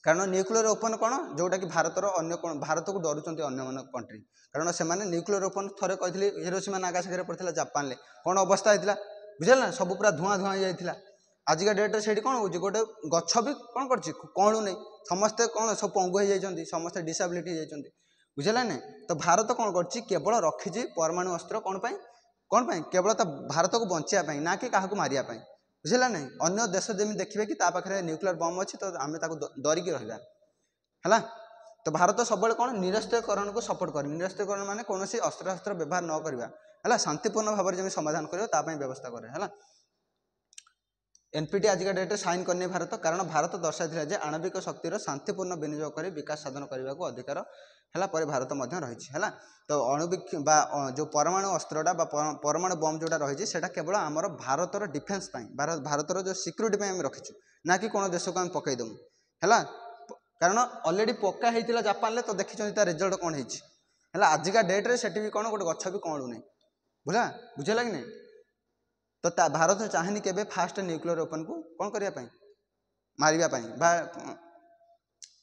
A: कारण न्यूक्लियर ओपन कौन जोटा कि भारतर अन्य कौन भारत को डरुंच अन्य कंट्री कारण से न्यूक्लियर ओपन थरे कही हिरोशिमा नागासाकी पड़ता जापान कौन अवस्था होता बुझे ना सब पूरा धुआं धुआं जाता आजिका डेट्रे से कौन हो गोटे गछ भी कौन कर कणु नहीं समस्ते कौन सब पंगु हो जाती समस्ते डिसेबिलिटी हो जाती बुझेगा ना तो भारत कौन कर केवल रखी परमाणु अस्त्र कौन पाई केवल भारत को बचाई ना कि क्या मारियापाई बुझेगा ना अन्य देश जमी देखिए कि पाखे न्यूक्लियर बम अच्छी तो आम डरिकी रहा है तो भारत सब कौन निरस्त्रीकरण को सपोर्ट कर निरस्त्रीकरण माने कौन अस्त्र व्यवहार न करवा है शांतिपूर्ण भाव में जमी समाधान कर व्यवस्था करे है एनपीटी आजिका डेट्रे साइन करने भारत कारण भारत दर्शाई आणविक शक्तिर शांतिपूर्ण विनियोग कर विकास साधन करने को अधिकार है भारत रही है तो अणुविक जो परमाणु अस्त्रटा परमाणु बम जोटा रही है केवल आमर भारतर डिफेन्स भारतर जो सिक्यूरीटी आम रखीचु ना कि कौन देश को आम पकईदेमु है कारण अलरेडी पक्का होता जापान तो देखी रिजल्ट कौन है आजिका डेट्रे से भी कौन गोटे गछ भी कणु नहीं बुझे लगे नहीं तो भारत चाहेनि केबे फास्ट न्यूक्लियर ओपन को कौन करने मारिबा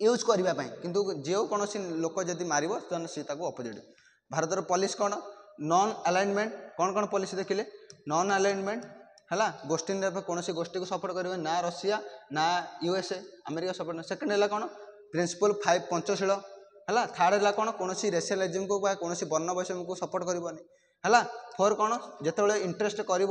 A: यूज करने किंतु जो कौन लोक जदि मार सी अपोजिट भारतर पॉलिसी कौन नॉन अलाइनमेंट कौन पॉलिसी देखिले नॉन अलाइनमेंट है गोष्ठी कौन गोष्ठी को सपोर्ट करेंगे ना रशिया ना यूएसए अमेरिका सपोर्ट सेकेंड है कौन प्रिंसिपल 5 पंचशील है थर्ड है कौन रेसियलिज्म को कौन वर्ण वैषम्य को सपोर्ट करनी है 4 कौन जिते इंटरेस्ट कर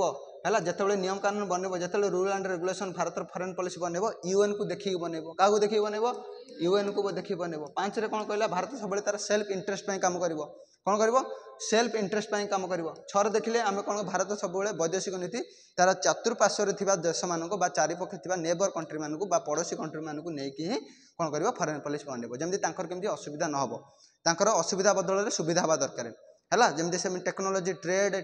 A: जिते नियम कानून बनब जिते rule and regulation Bharat foreign policy बनब यूएन को देखिए बनब क्या देखिए बनब यूएन को देखिए बनब 5 कौन कहला भारत सब तार सेल्फ इंटरेस्ट काम कर कौन कर सेल्फ इंटरेस्ट काम कर 6 देखिले आम कौन भारत सब वैदेशिक नीति तार चतुर्पार्श्वर देश मानक चारिपक्षे नेबर कंट्री मानक पड़ोशी कंट्री मानक नहीं कौन कर फॉरेन पॉलिसी बनब जमी असुविधा न हो असुविधा बदल में सुविधा हवा दरकार है जमी से टेक्नोलोजी ट्रेड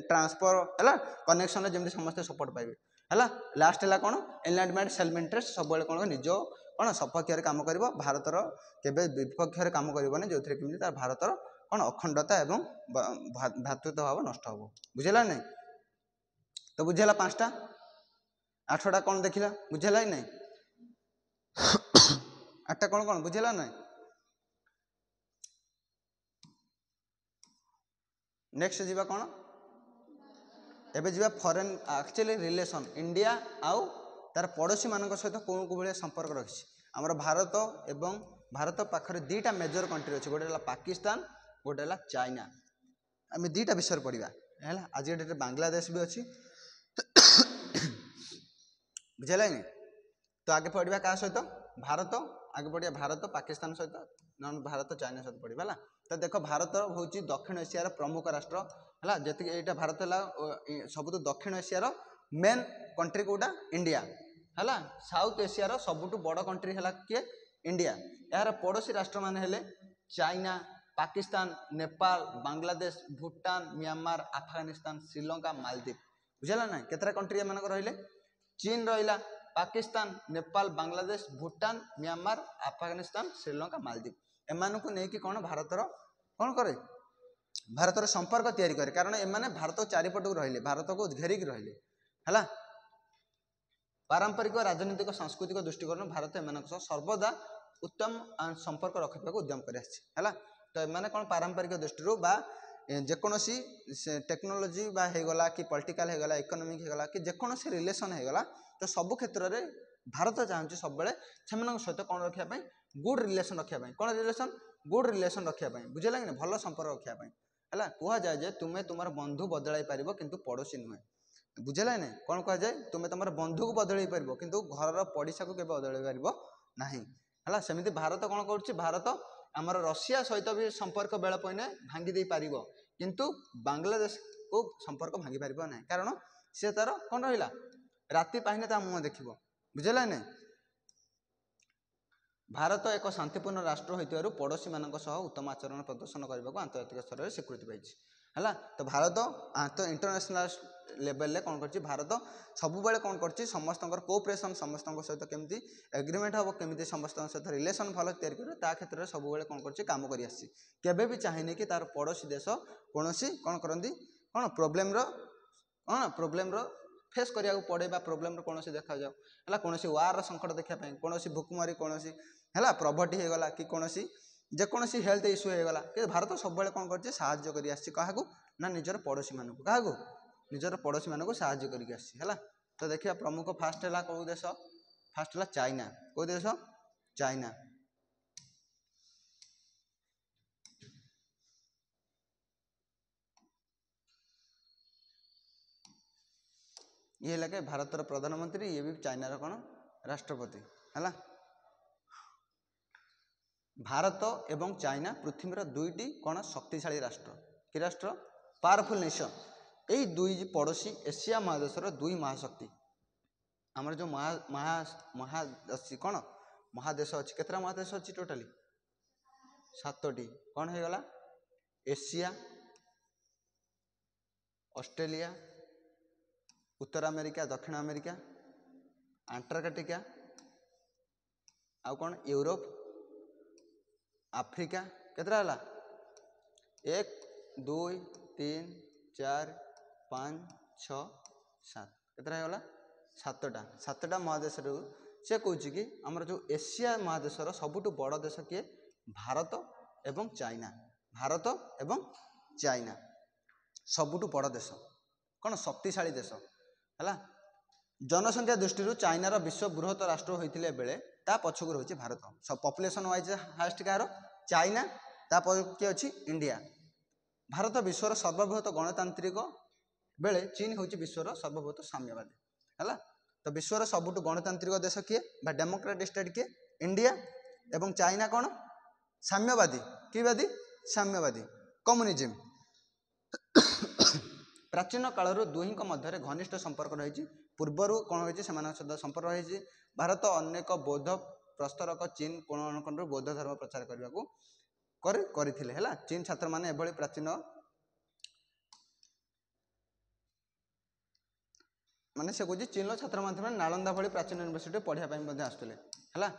A: ट्रांसफर है कनेक्शन जमी समस्ते सपोर्ट पाइबे है लास्ट है कौन एनलाइटमेंट सेल्फ इंटरेस्ट सब कौन निज कौन सपक्ष काम कर भारतर केवे विपक्ष काम करनी जो कि भारतर कौन अखंडता एवं भ्रातृत्व भाव नष्ट हो बुझेगा नहीं तो बुझेला 5टा 8टा कौन देखिला बुझेला ही नहीं 8टा कौन कौन बुझेला नहीं। नेक्स्ट जीवा कौन एबे जीवा फॉरेन एक्चुअली रिलेशन इंडिया आउ तार पड़ोशी मान सहित कौन को भाया संपर्क रखी आमर भारत एवं भारत पाखरे 2टा मेजर कंट्री अच्छे गोटे पाकिस्तान गोटे चाइना आम 2टा विषय पढ़ा है आज डेट बांग्लादेश भी अच्छी बुझेगा नहीं। तो आगे पढ़ा क्या सहित भारत आगे पढ़िया भारत पाकिस्तान सहित नॉन भारत चाइना सहित पढ़ा है। तो देख भारत हूँ दक्षिण एशियार प्रमुख राष्ट्र है जी यहाँ भारत है सब दक्षिण एशियार मेन कंट्री कौटा इंडिया है साउथ एशियार सबुठ बड़ कंट्री है किए इंडिया यार पड़ोशी राष्ट्र मान हेले चाइना पाकिस्तान नेपाल बांग्लादेश भूटान म्यांमार अफगानिस्तान श्रीलंका मालदीव बुझेगा ना केतरा कंट्री एम रही चीन रहा पाकिस्तान नेपाल बांग्लादेश भूटान म्यांमार अफगानिस्तान श्रीलंका मालदीव एमान को लेकिन कौन भारतर कौन करे भारतर संपर्क तैयारी करे कारण एमाने भारत चारिपट को रहिले भारत को घेरिक रहिले है पारंपरिक राजनीतिक सांस्कृतिक दृष्टिकोण भारत एम सर्वदा उत्तम संपर्क रखा उद्यम कर तो एम कौन पारंपरिक दृष्टि जेकोसी टेक्नोलोजी होगला कि पॉलिटिकल होगला इकोनॉमिक होगला कि जेकोसी रिलेशन होगला तो सबु क्षेत्र में भारत चाहूँ सब सहित कौन रखापी गुड रिलेशन रखापी कौन रिलेशन गुड रिलेशन रखापी बुझेगा कि भल संपर्क रखापी है कह जाए जे तुम्हें तुम बंधु बदल पार किंतु पड़ोशी नुहे बुझेगा नहीं कौन कह जाए तुम्हें तुम बंधु को बदल पार किंतु घर पड़िशा को बदल पार ना है सेमती भारत कौन कर भारत आमर रशिया सहित भी संपर्क बेल पईने भांगी दे पार किंतु बांग्लादेश को संपर्क भांगी पार ना कारण सी तार कौन रहा राति पाहिने ता मुह देख बुझेगा नहीं। भारत एक शांतिपूर्ण राष्ट्र होइतिबारु पड़ोशी मानक सह उत्तम आचरण प्रदर्शन करने को आंतर्जातिक स्तर में स्वीकृति पाई है। तो भारत इंटरनेशनल लेवल में कौन कर भारत सब कौन कर समस्त कोऑपरेशन समस्त सहित केमती एग्रीमेंट हम केमी समस्त सहित रिलेशन भल तैयारी कर क्षेत्र में सब कौन कर काम कर केबे भी चाहिए कि तार पड़ोशी देश कौन कौन करती कौन प्रोब्लेम फेस करिया पड़े प्रोब्लेम कौन देखा जाओ है कौन वार संकट देखापी कौन भूखमरी कौन है प्रॉपर्टी होगला कि कौन जेकोसी हेल्थ इश्यू होगला कि भारत सब कौन कर क्या निजर पड़ोशी मानक क्या निजर पड़ोशी मानक साहाଯ୍य करके है। तो देखिए प्रमुख फास्ट है कौ देश फास्ट है चाइना कौ देश चाइना ये लगे भारतर प्रधानमंत्री ये भी चाइनार कौन राष्ट्रपति है। भारत एवं चाइना पृथ्वीर दुईटी कौन शक्तिशाली राष्ट्र कि राष्ट्र पावरफुल नेशन यही दुई पड़ोशी एशिया महादेशर दुई महाशक्ति आमर जो महादेश कौन महादेश अच्छी केतरा महादेश अच्छी टोटाली 7टी कौन हो गला एशिया ऑस्ट्रेलिया उत्तर अमेरिका दक्षिण अमेरिका अंटार्कटिका आउ कौन यूरोप आफ्रिका केतरा है 1 2 3 4 5 6 7 केतरा है 7टा महादेश से कौच कि आमर जो एशिया महादेशर सबुठ बड़ देश किए भारत एवं चाइना सबुठ बड़ देश कौन शक्तिशाली देश है। जनसंख्या दृष्टि चाइनार विश्व बृहत राष्ट्र होते बेले ता पछक रही भारत सब population wise highest car China ता किए अच्छी इंडिया भारत विश्वर सर्वबृहत गणतांत्रिक बेले चीन हूँ विश्वर सर्वबृहत साम्यवादी है। तो विश्वर सबुठ गणतांत्रिक देश किए डेमोक्रेटिक स्टेट किए इंडिया एवं चाइना कौन साम्यवादी किवादी साम्यवादी कम्युनिज्म प्राचीन कालर दुहीं मध्य घनिष्ठ संपर्क रही पूर्वर कौन होती संपर्क रही भारत अनेक बौद्ध प्रस्तरक चीन कोण बौद्ध धर्म प्रचार करने को है। चीन छात्र मैंने एभली प्राचीन माने से कह चीन छात्र माध्यम नालंदा भली प्राचीन यूनिवर्सिटी पढ़ाई आसुले है।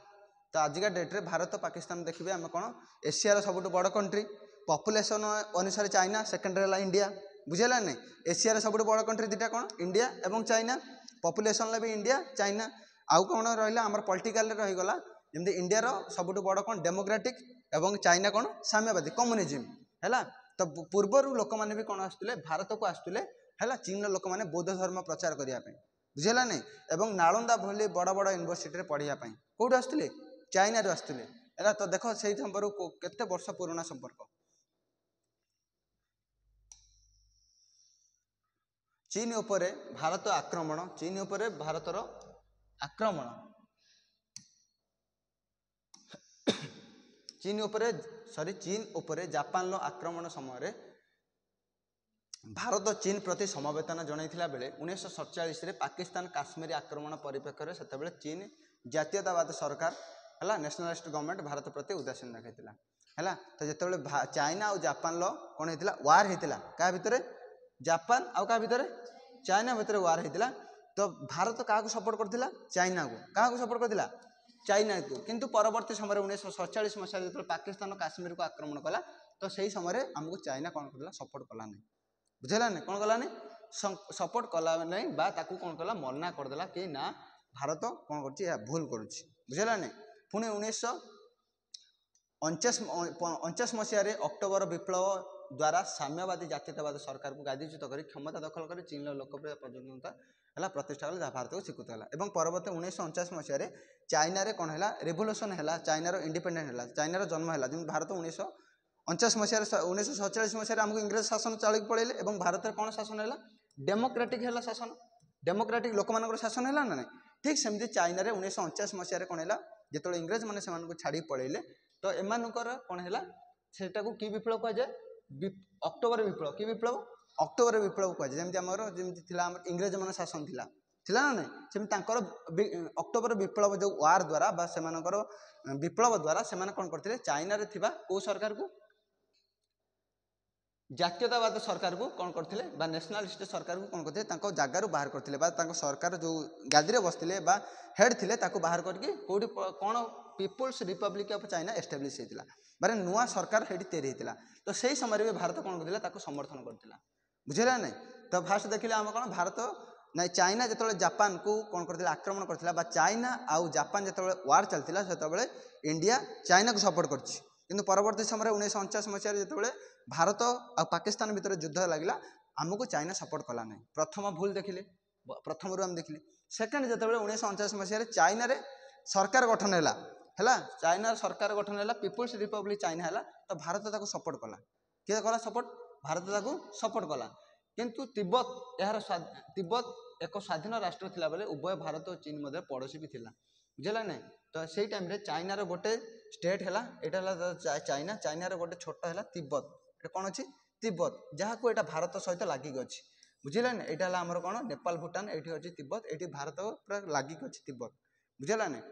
A: तो आजिका डेट्रे भारत पाकिस्तान देखिए आम कौन एशियार सबुठ बड़ कंट्री पॉपुलेशन अनुसार चाइना सेकेंड है इंडिया बुझेगा नहीं एशिया सब बड़ कंट्री दुटा कौन इंडिया और चाइना पॉपुलेशन भी इंडिया चाइना आउ कौन रहा आम पॉलिटिकल रहीगला जमी इंडिया सब बड़ कौन डेमोक्रेटिक और चाइना कौन साम्यवादी कम्युनिज्म है तो पूर्वर लोक मैंने भी कौन आसुले भारत को आसुले है चीन लोक मैंने बौद्ध धर्म प्रचार करने बुझेगा नहीं और नालंदा भली बड़ बड़ यूनिवर्सिटी पढ़ाई कौट आसुले चाइना रू आसुले है तो देख से संपर्क केते वर्ष पुराना संपर्क चीन उपरे भारत आक्रमण चीन उपरे भारतर आक्रमण चीन उपरे सॉरी चीन उपरे जापान लो आक्रमण समय भारत चीन प्रति समवेदना जनइथिला बेले 1947 रे पाकिस्तान काश्मीर आक्रमण परिप्रेक्षी से चीन जातीयतावाद सरकार है नेशनलिस्ट गवर्नमेंट भारत प्रति उदासीन देखा है तो जिते चाइना और जापान लो कौन होता वार होता क्या भितर जापान आउ क्या भितर चाइना भितर वार होता तो भारत क्या सपोर्ट करथिला चाइना को क्या सपोर्ट करथिला चाइना को किंतु परवर्ती समय 1947 मसीह जो पाकिस्तान काश्मीर को आक्रमण कला तो सही समय आमको चाइना कौन करला सपोर्ट कला नहीं बुझेगा नहीं कौन कलानी सपोर्ट कला नहीं बा ताकू कौन कला मना करदेला कि ना भारत कौन कर भूल करुच्ची बुझेगा नहीं पुणी 1949 मसीह अक्टोबर विप्लव द्वारा साम्यवादी जातीयतावाद सरकार को गादीच्युत कर क्षमता दखल कर चीन लोकप्रिय प्रजातंत्र है प्रतिष्ठा कला भारत को स्वीकृत है और परवर्त 1949 मसीह चाइना रे कौन है रेवोल्यूशन है चाइनार इंडिपेंडेंट है चाइनार जन्म है जमी भारत 1949 मसीह 1947 मसीह आमको इंग्रेज शासन चलिक पड़े और भारत में कौन शासन है डेमोक्रेटिक है शासन डेमोक्रेटिक लोक मान शासन है ना नहीं ठीक सेमती चाइना रे 1949 मसीह कौन है जो इंग्रेज मैंने से छाड़ी पड़े तो एमानकर कौन है सेटा को कि विप्लव कहुए अक्टोबर विप्लव कि विप्लव अक्टोबर विप्लव कहुए जमी आमर जमी इंग्रेज मान शासन थिला थिला ना नहीं सेमती अक्टोबर विप्लव जो वार द्वारा विप्लव द्वारा से कौन करते चाइना रे थिबा को सरकार को जातीयतावाद सरकार को कौन करते नेशनलिस्ट सरकार को कौन करते जगार बाहर करते सरकार जो गादी बसते हेड थे बाहर करके कौटी कौन people's republic of China establish होता माने नुआ सरकार हेटी तैयारी होता तो सही समय भी भारत कौन करता समर्थन करता बुझेगा नहीं तो फास्ट देखिले आम कौन भारत ना चाइना जो जापान को कौन करते आक्रमण करता चाइना आउ जापान जो वार चलता से इंडिया चाइना को सपोर्ट करछि किंतु परवर्ती समय 1949 मसीह जो भारत और पाकिस्तान भितर युद्ध लगे आमको चाइना सपोर्ट कला नहीं प्रथम भूल देखिले प्रथम आम देखिले सेकेंड जो 1949 मसीह चाइना रे सरकार गठन है चाइना सरकार गठन है पीपुल्स रिपब्लिक चाइना है तो भारत ताको सपोर्ट कला किए कला सपोर्ट भारत ताको सपोर्ट कला किंतु तिब्बत यार तिब्बत एक स्वाधीन राष्ट्र थिला बेले उभय भारत और चीन मध्य पड़ोशी भी थिला बुझेगा नहीं तो से टाइम रे चाइना रो गोटे स्टेट है यहाँ चाइना चाइना रो गोटे छोट है तिब्बत ये कौन अच्छी तिब्बत जहाँ को यहाँ भारत सहित लागिक अच्छी बुझेगा ना यहाँ आमर कौन नेपाल भूटान ये अच्छी तिब्बत ये भारत पूरा लागिक अच्छी तिब्बत बुझेगा ना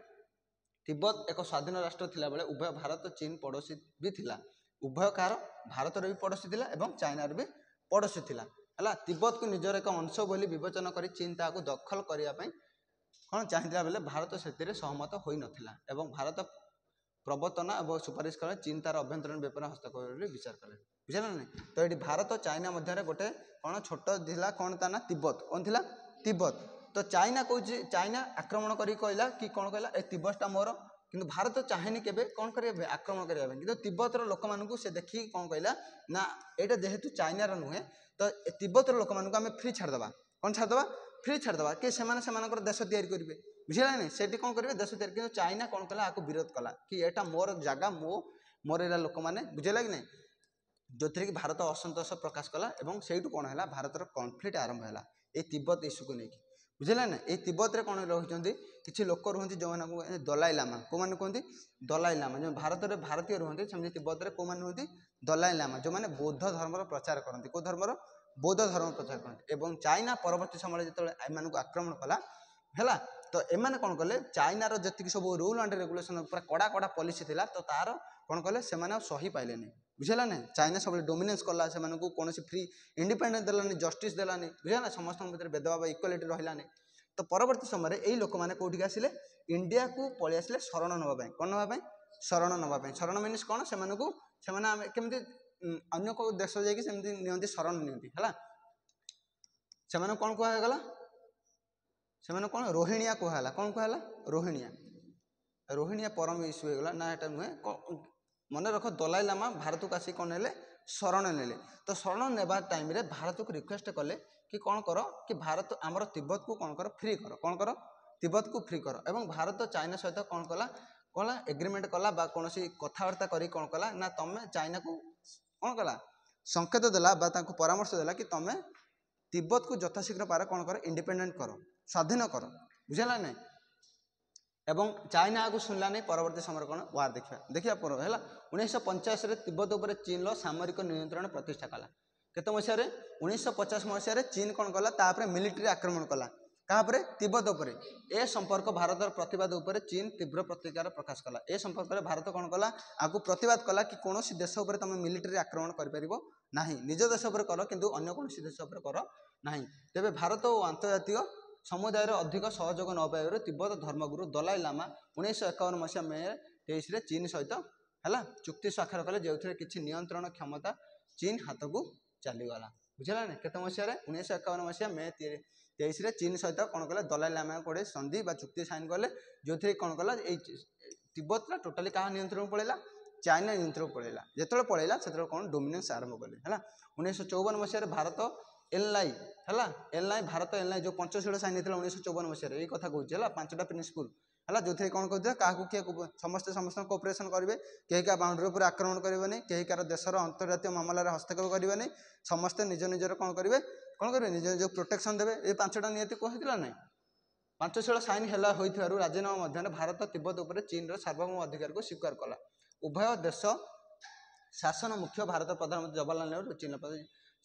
A: तिब्बत एक स्वाधीन राष्ट्र थिला बेले उभय भारत चीन पड़ोशी भी थिला उभय कार भारत भी पड़ोशी थिला एवं चाइनार भी पड़ोशी थिला है तिब्बत को निजर एक अंश बोली विवेचन कर चीन ताकू दखल करने कौन चाहिए बेले भारत से सहमत हो नाला एवं भारत प्रवर्तन और सुपारिश कले चीन तार अभ्यंतरीण व्यापार हस्तक्षेप विचार कले बुझेगा नहीं तो ये भारत और चाइना मध्य गोटे कौन छोट जिला कौन ता ना तिब्बत कौन थी तिब्बत तो चाइना कौन चाइना आक्रमण कर कहला कि कौन कहला ए तिब्बतटा मोर किंतु भारत चाहेनी केबे कौन करेंगे आक्रमण करने कि तिब्बतर लोक मानू से देखिए कौन कहला ना यहाँ जेहेतु चाइनार नुहे तो तिब्बतर लोक मानू आम फ्री छाड़देवा कौन छाड़देवा फ्री छाड़देवा कि से देश तैयारी करेंगे बुझेगा नहीं सेठी कौन करेंगे देश तैयारी कि चाइना कौन कला आपको विरोध कला कि यहाँ मोर जगह मोर एरा लोक मैंने बुझेगा कि नहीं जो थी कि भारत असंतोष प्रकाश कला और से कौन है भारतर कन्फ्लिक्ट आरंभ है ये तिब्बत इश्यू को लेकिन बुझेगा ना ये तिब्बत में कौन रही किसी लोक रुहति जो मैंने दलाई लामा कौ मैंने कहते दलाई लामा जो भारत में भारतीय रुहति सेमती तिब्बत में कौ मैंने रुहति दलाई लामा जो मैंने बौद्ध धर्म प्रचार करते कौ धर्मर बौद्ध धर्म प्रचार करते और चाइना परवर्ती समय जो एम आक्रमण कला है तो एम कौन कले चाइनार जी सब रूल एंड रेगुलेशन पूरा कड़ा कड़ा पॉलिसी थी तो तार कौन कले से सही पाइले बुझेगा ना चाइना सब डोमिनेंस कला से कौन फ्री इंडिपेंडेंस देलानी जस्टिस देलानी बुझे ना समस्त भर भेदभाव इक्वालिटी रही तो परवर्ती समय यही लोक मैंने कौटिक आसिले इंडिया को पलि आसिले शरण नापी कौन नापी शरण नापी शरण मीनस कौन से केमती अन्य को देश जाइए सेमती नियंती शरण नियंती है से कौन कहगला से कौन रोहिणिया कहला कौन कहला रोहिणिया रोहिणिया परम इश्यू होगा ना एटा नुहे मन रख दलाई लामा भारत को आसिक कौन है शरण नेले तो शरण नेबा टाइम रे भारत को रिक्वेस्ट कले कि कौन कर कि भारत आमर तिब्बत को कौन कर फ्री कर तिब्बत को फ्री कर एवं भारत चाइना सहित कौन कला कौन एग्रीमेंट कला कौन कथबार्ता करी कौन कला ना तुम चाइना को कौन कला संकेत देला परामर्श देला कि तुम तिब्बत को यथाशीघ्र पार कौन कर इंडिपेंडेंट कर स्वाधीन कर बुझेगा नहीं एवं चाइना आगे सुनला नहीं परवर्ती समय कौन वार देखा पर है 1985 तिब्बत उपर चीन सामरिक नियंत्रण प्रतिष्ठा कला केत मसीह 1950 मसीह चीन कौन कला तापर मिलिट्री आक्रमण कला कापर तिब्बत उपर ए संपर्क भारत प्रतिवाद उपर चीन तीव्र प्रतिकार प्रकाश कला ए संपर्क में भारत कौन कला आगु प्रतिवाद कला कि कौन देश उपर तुम मिलिट्री आक्रमण कर नहीं निज देश उपर कर किंतु अन्य कौन देश उपर कर नहीं तेरे भारत और अंतर्जातीय समुदाय अधिक सहयोग न पाइबार तिब्बत धर्मगुरु दलाई लामा 1951 मसीहा मे 23 चीन सहित है चुक्ति स्वाक्षर कले जो किसी नियंत्रण क्षमता चीन हाथ को चलीगला बुझेगा ना केत मसीह 1951 मसीहा मे 23 चीन सहित कौन कले दलाई लामा गोटे संधि चुक्ति साइन कले जो कौन कला तिब्बत टोटाली क्या नियंत्रण पड़ेगा चाइना नियंत्रण पड़ेगा जो पड़ेगा से कौन डोमिनेंस आरंभ कले है 1954 मसीह भारत एलआई है एलआई भारत एलआई जो पंचशील साइन होता 1954 मसीह ये कथा कहूँ है 5टा प्रिंसिपल है जो कौन कहते क्या किए समस्ते समस्त कोऑपरेशन करेंगे कहीं क्या बाउंड्री पर आक्रमण करेंगे कहीं कार देशर अंतर्जातीय मामलार हस्तक्षेप करेंगे समस्ते निज निजर कौन करेंगे निज निज प्रोटेक्शन देवे ये 5टा नियति कहला ना पंचशील साइन होता राजीनामा मध्य भारत तिब्बत उपर चीन सार्वभौम अधिकार को स्वीकार कला उभय देश शासन मुख्य भारत प्रधानमंत्री जवाहरलाल नेहरू चीन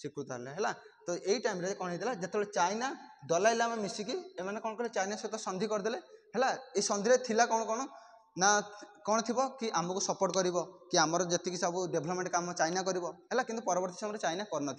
A: स्वीकृत है तो यही टाइम रे कौन होता जो चाइना दलाई लामा मिसिकी एम कौन कले चाइना सहित संधि करदे है ये संधि थिला कौन कौन ना कौन थी कि आमको सपोर्ट कर कि आमर जी सब डेभलपमेंट काम चाइना कर कि परवर्ती समय चाइना कर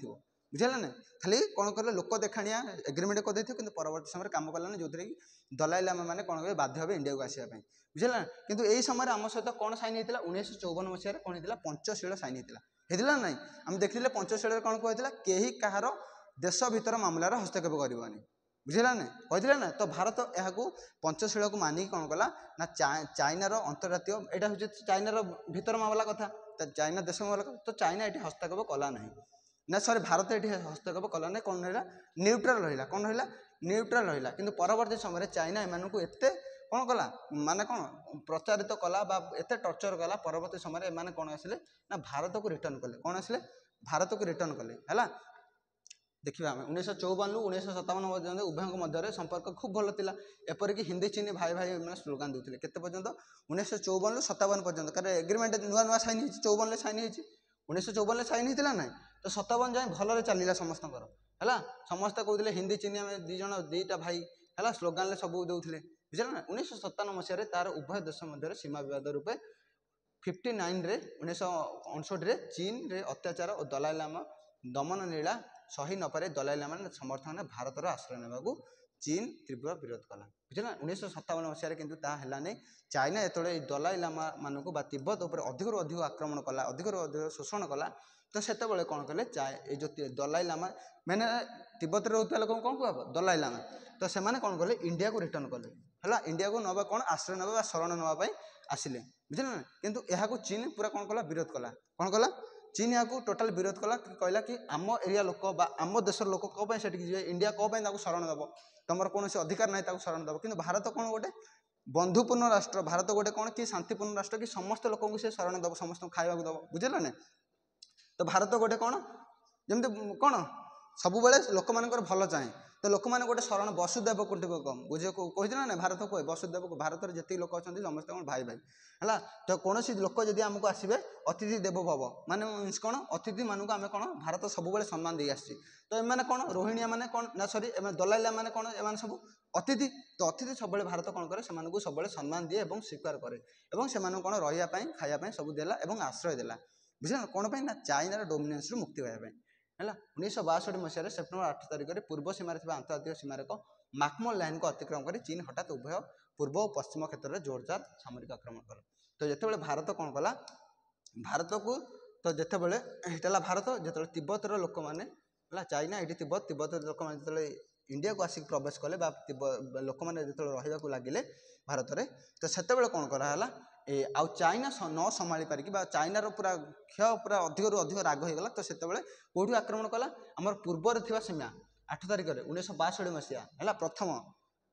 A: बुझेगा ना खाली कौन कले लोक देखाणिया एग्रीमेंट करदे कि परवर्ती समय कम कलानी जो कि दलाई लामा मैंने कौन करेंगे बाध्य हे इंडिया को आसवाई बुझेगा कि यही समय आम सहित कौन साइन होता 1954 मसीह कौन होता पंचशील साइन होता ना आम देखते पंचशील कौन कहला कहीं कहार देश भीतर मामलार हस्तक्षेप करवानी बुझेगा ना कहते ना तो भारत यहाँ पंचशील को मानिक कौन कला ना चाइनार अंतर्जातीय यहाँ हूँ चाइनार भीतर मामला कथा चाइना देश मामला तो चाइना ये हस्तक्षेप कला ना ना सॉरी भारत ये हस्तक्षेप कला ना कौन रहा न्यूट्राल रहा कौन रहा न्यूट्राल रहा कि परवर्ती समय चाइना एम एत कौन कला माने कौन प्रचारित कला एत टर्चर कला परवर्ती समय एम कौन आसिले ना भारत को रिटर्न कले कौन आसिले भारत को रिटर्न कले है देखा 1954 रु 1957 पर्यटन उभयों मध्य संपर्क खूब भल था एपरिक हिंदी चीनी भाई भाई मैंने स्लोगान दूसरे केते पर्यंत 1954 रु 57 पर्यटन कारण एग्रीमेंट नुआ नुआ साइन हो 54 साइन हो 1954 साइन होता ना तो 57 जाए भल चलला समस्त है समस्ते कहते हिंदी चीनी आम दीटा भाई है स्लोगान सब दूसरे बुझे ना 1957 मसीह तार उभय देश मध्य सीमा विवाद रूपे 59 रे 1959 चीन रे अत्याचार और दलाई लामा दमन लीला सही न पारे दलाई लामा समर्थन भारतर आश्रय नेबाकू चीन तीव्र विरोध कला बुझे ना 1957 मसीह किंतु ता हैला नहीं चाइना जो दलाई लामा मानू तिब्बत उपर अधिक अधिक आक्रमण कला अधिक अधिक शोषण कला तो से कौन कले जो दलाई लामा मैंने तिब्बत रोकता लोक कौन कह दलाई लामा तो से कौन कले इंडिया को रिटर्न कले है इंडिया को नवा कौन आश्रय ना शरण नापी आसिले बुझे ना किंतु यहाँ चीन पूरा कौन कला विरोध कला कौन कला चीन यहाँ टोटाल विरोध कला कहला कि आम एरिया लोक आम देशर लोक कौन से इंडिया कौन शरण देव तुम कौन अधिकार ना शरण देव कि भारत कौन गोटे बंधुपूर्ण राष्ट्र भारत गोटे कौन कि शांतिपूर्ण राष्ट्र कि समस्त लोक से शरण देव समस्त खावा देव बुझेगा ना तो भारत गोटे कौन जमी कौन सब लोक मान भल चाहे तो लोक मैंने गोटे शरण वसुदेव कुटुंबकम बुझे कहते ना भारत कहे वसुदेव भारत में जी लोक अच्छा समस्त भाई भाई है तो कौन लोक जब आमको आसवे अतिथि देव भव माने मीन्स कौन अतिथि मानक आम कौन भारत सब सम्मान दे आसी तो एम कौन रोहिणिया मैंने कौन ना सरी दलाइला मैंने कौन एम सब अतिथि तो अतिथि सब भारत कौन करे सब सम्मान दिए और स्वीकार करे और से कौन रही खायापी सब देला और आश्रय देला बुझे कौन ना चाइनार डोमिनेंस मुक्ति पाइबा है 1962 मसीह सेप्टेम्बर 8 तारिख में पूर्व सीमार अंतर्जातीय सीमारेख मैकमोहन लाइन को अतिक्रम कर चीन हठात उभय पूर्व और पश्चिम क्षेत्र में जोरदार सामरिक आक्रमण कला तो जो भारत कौन कला भारत को तो जितेबाला ये भारत जो तिब्बतर लोक मैंने चाइना ये तिब्बतर लोक मैंने जो इंडिया को आसिक प्रवेश कले लोक मैंने जो रहा लगिले भारत में तो से कौन कराला आउ चाइना न संभाली पारिकी चाइनार पूरा क्षय पूरा अधिक अधिक राग होगा तो से कौटू आक्रमण कला आम पूर्वर थी सीमा 8 तारिख 1962 मसीहा है प्रथम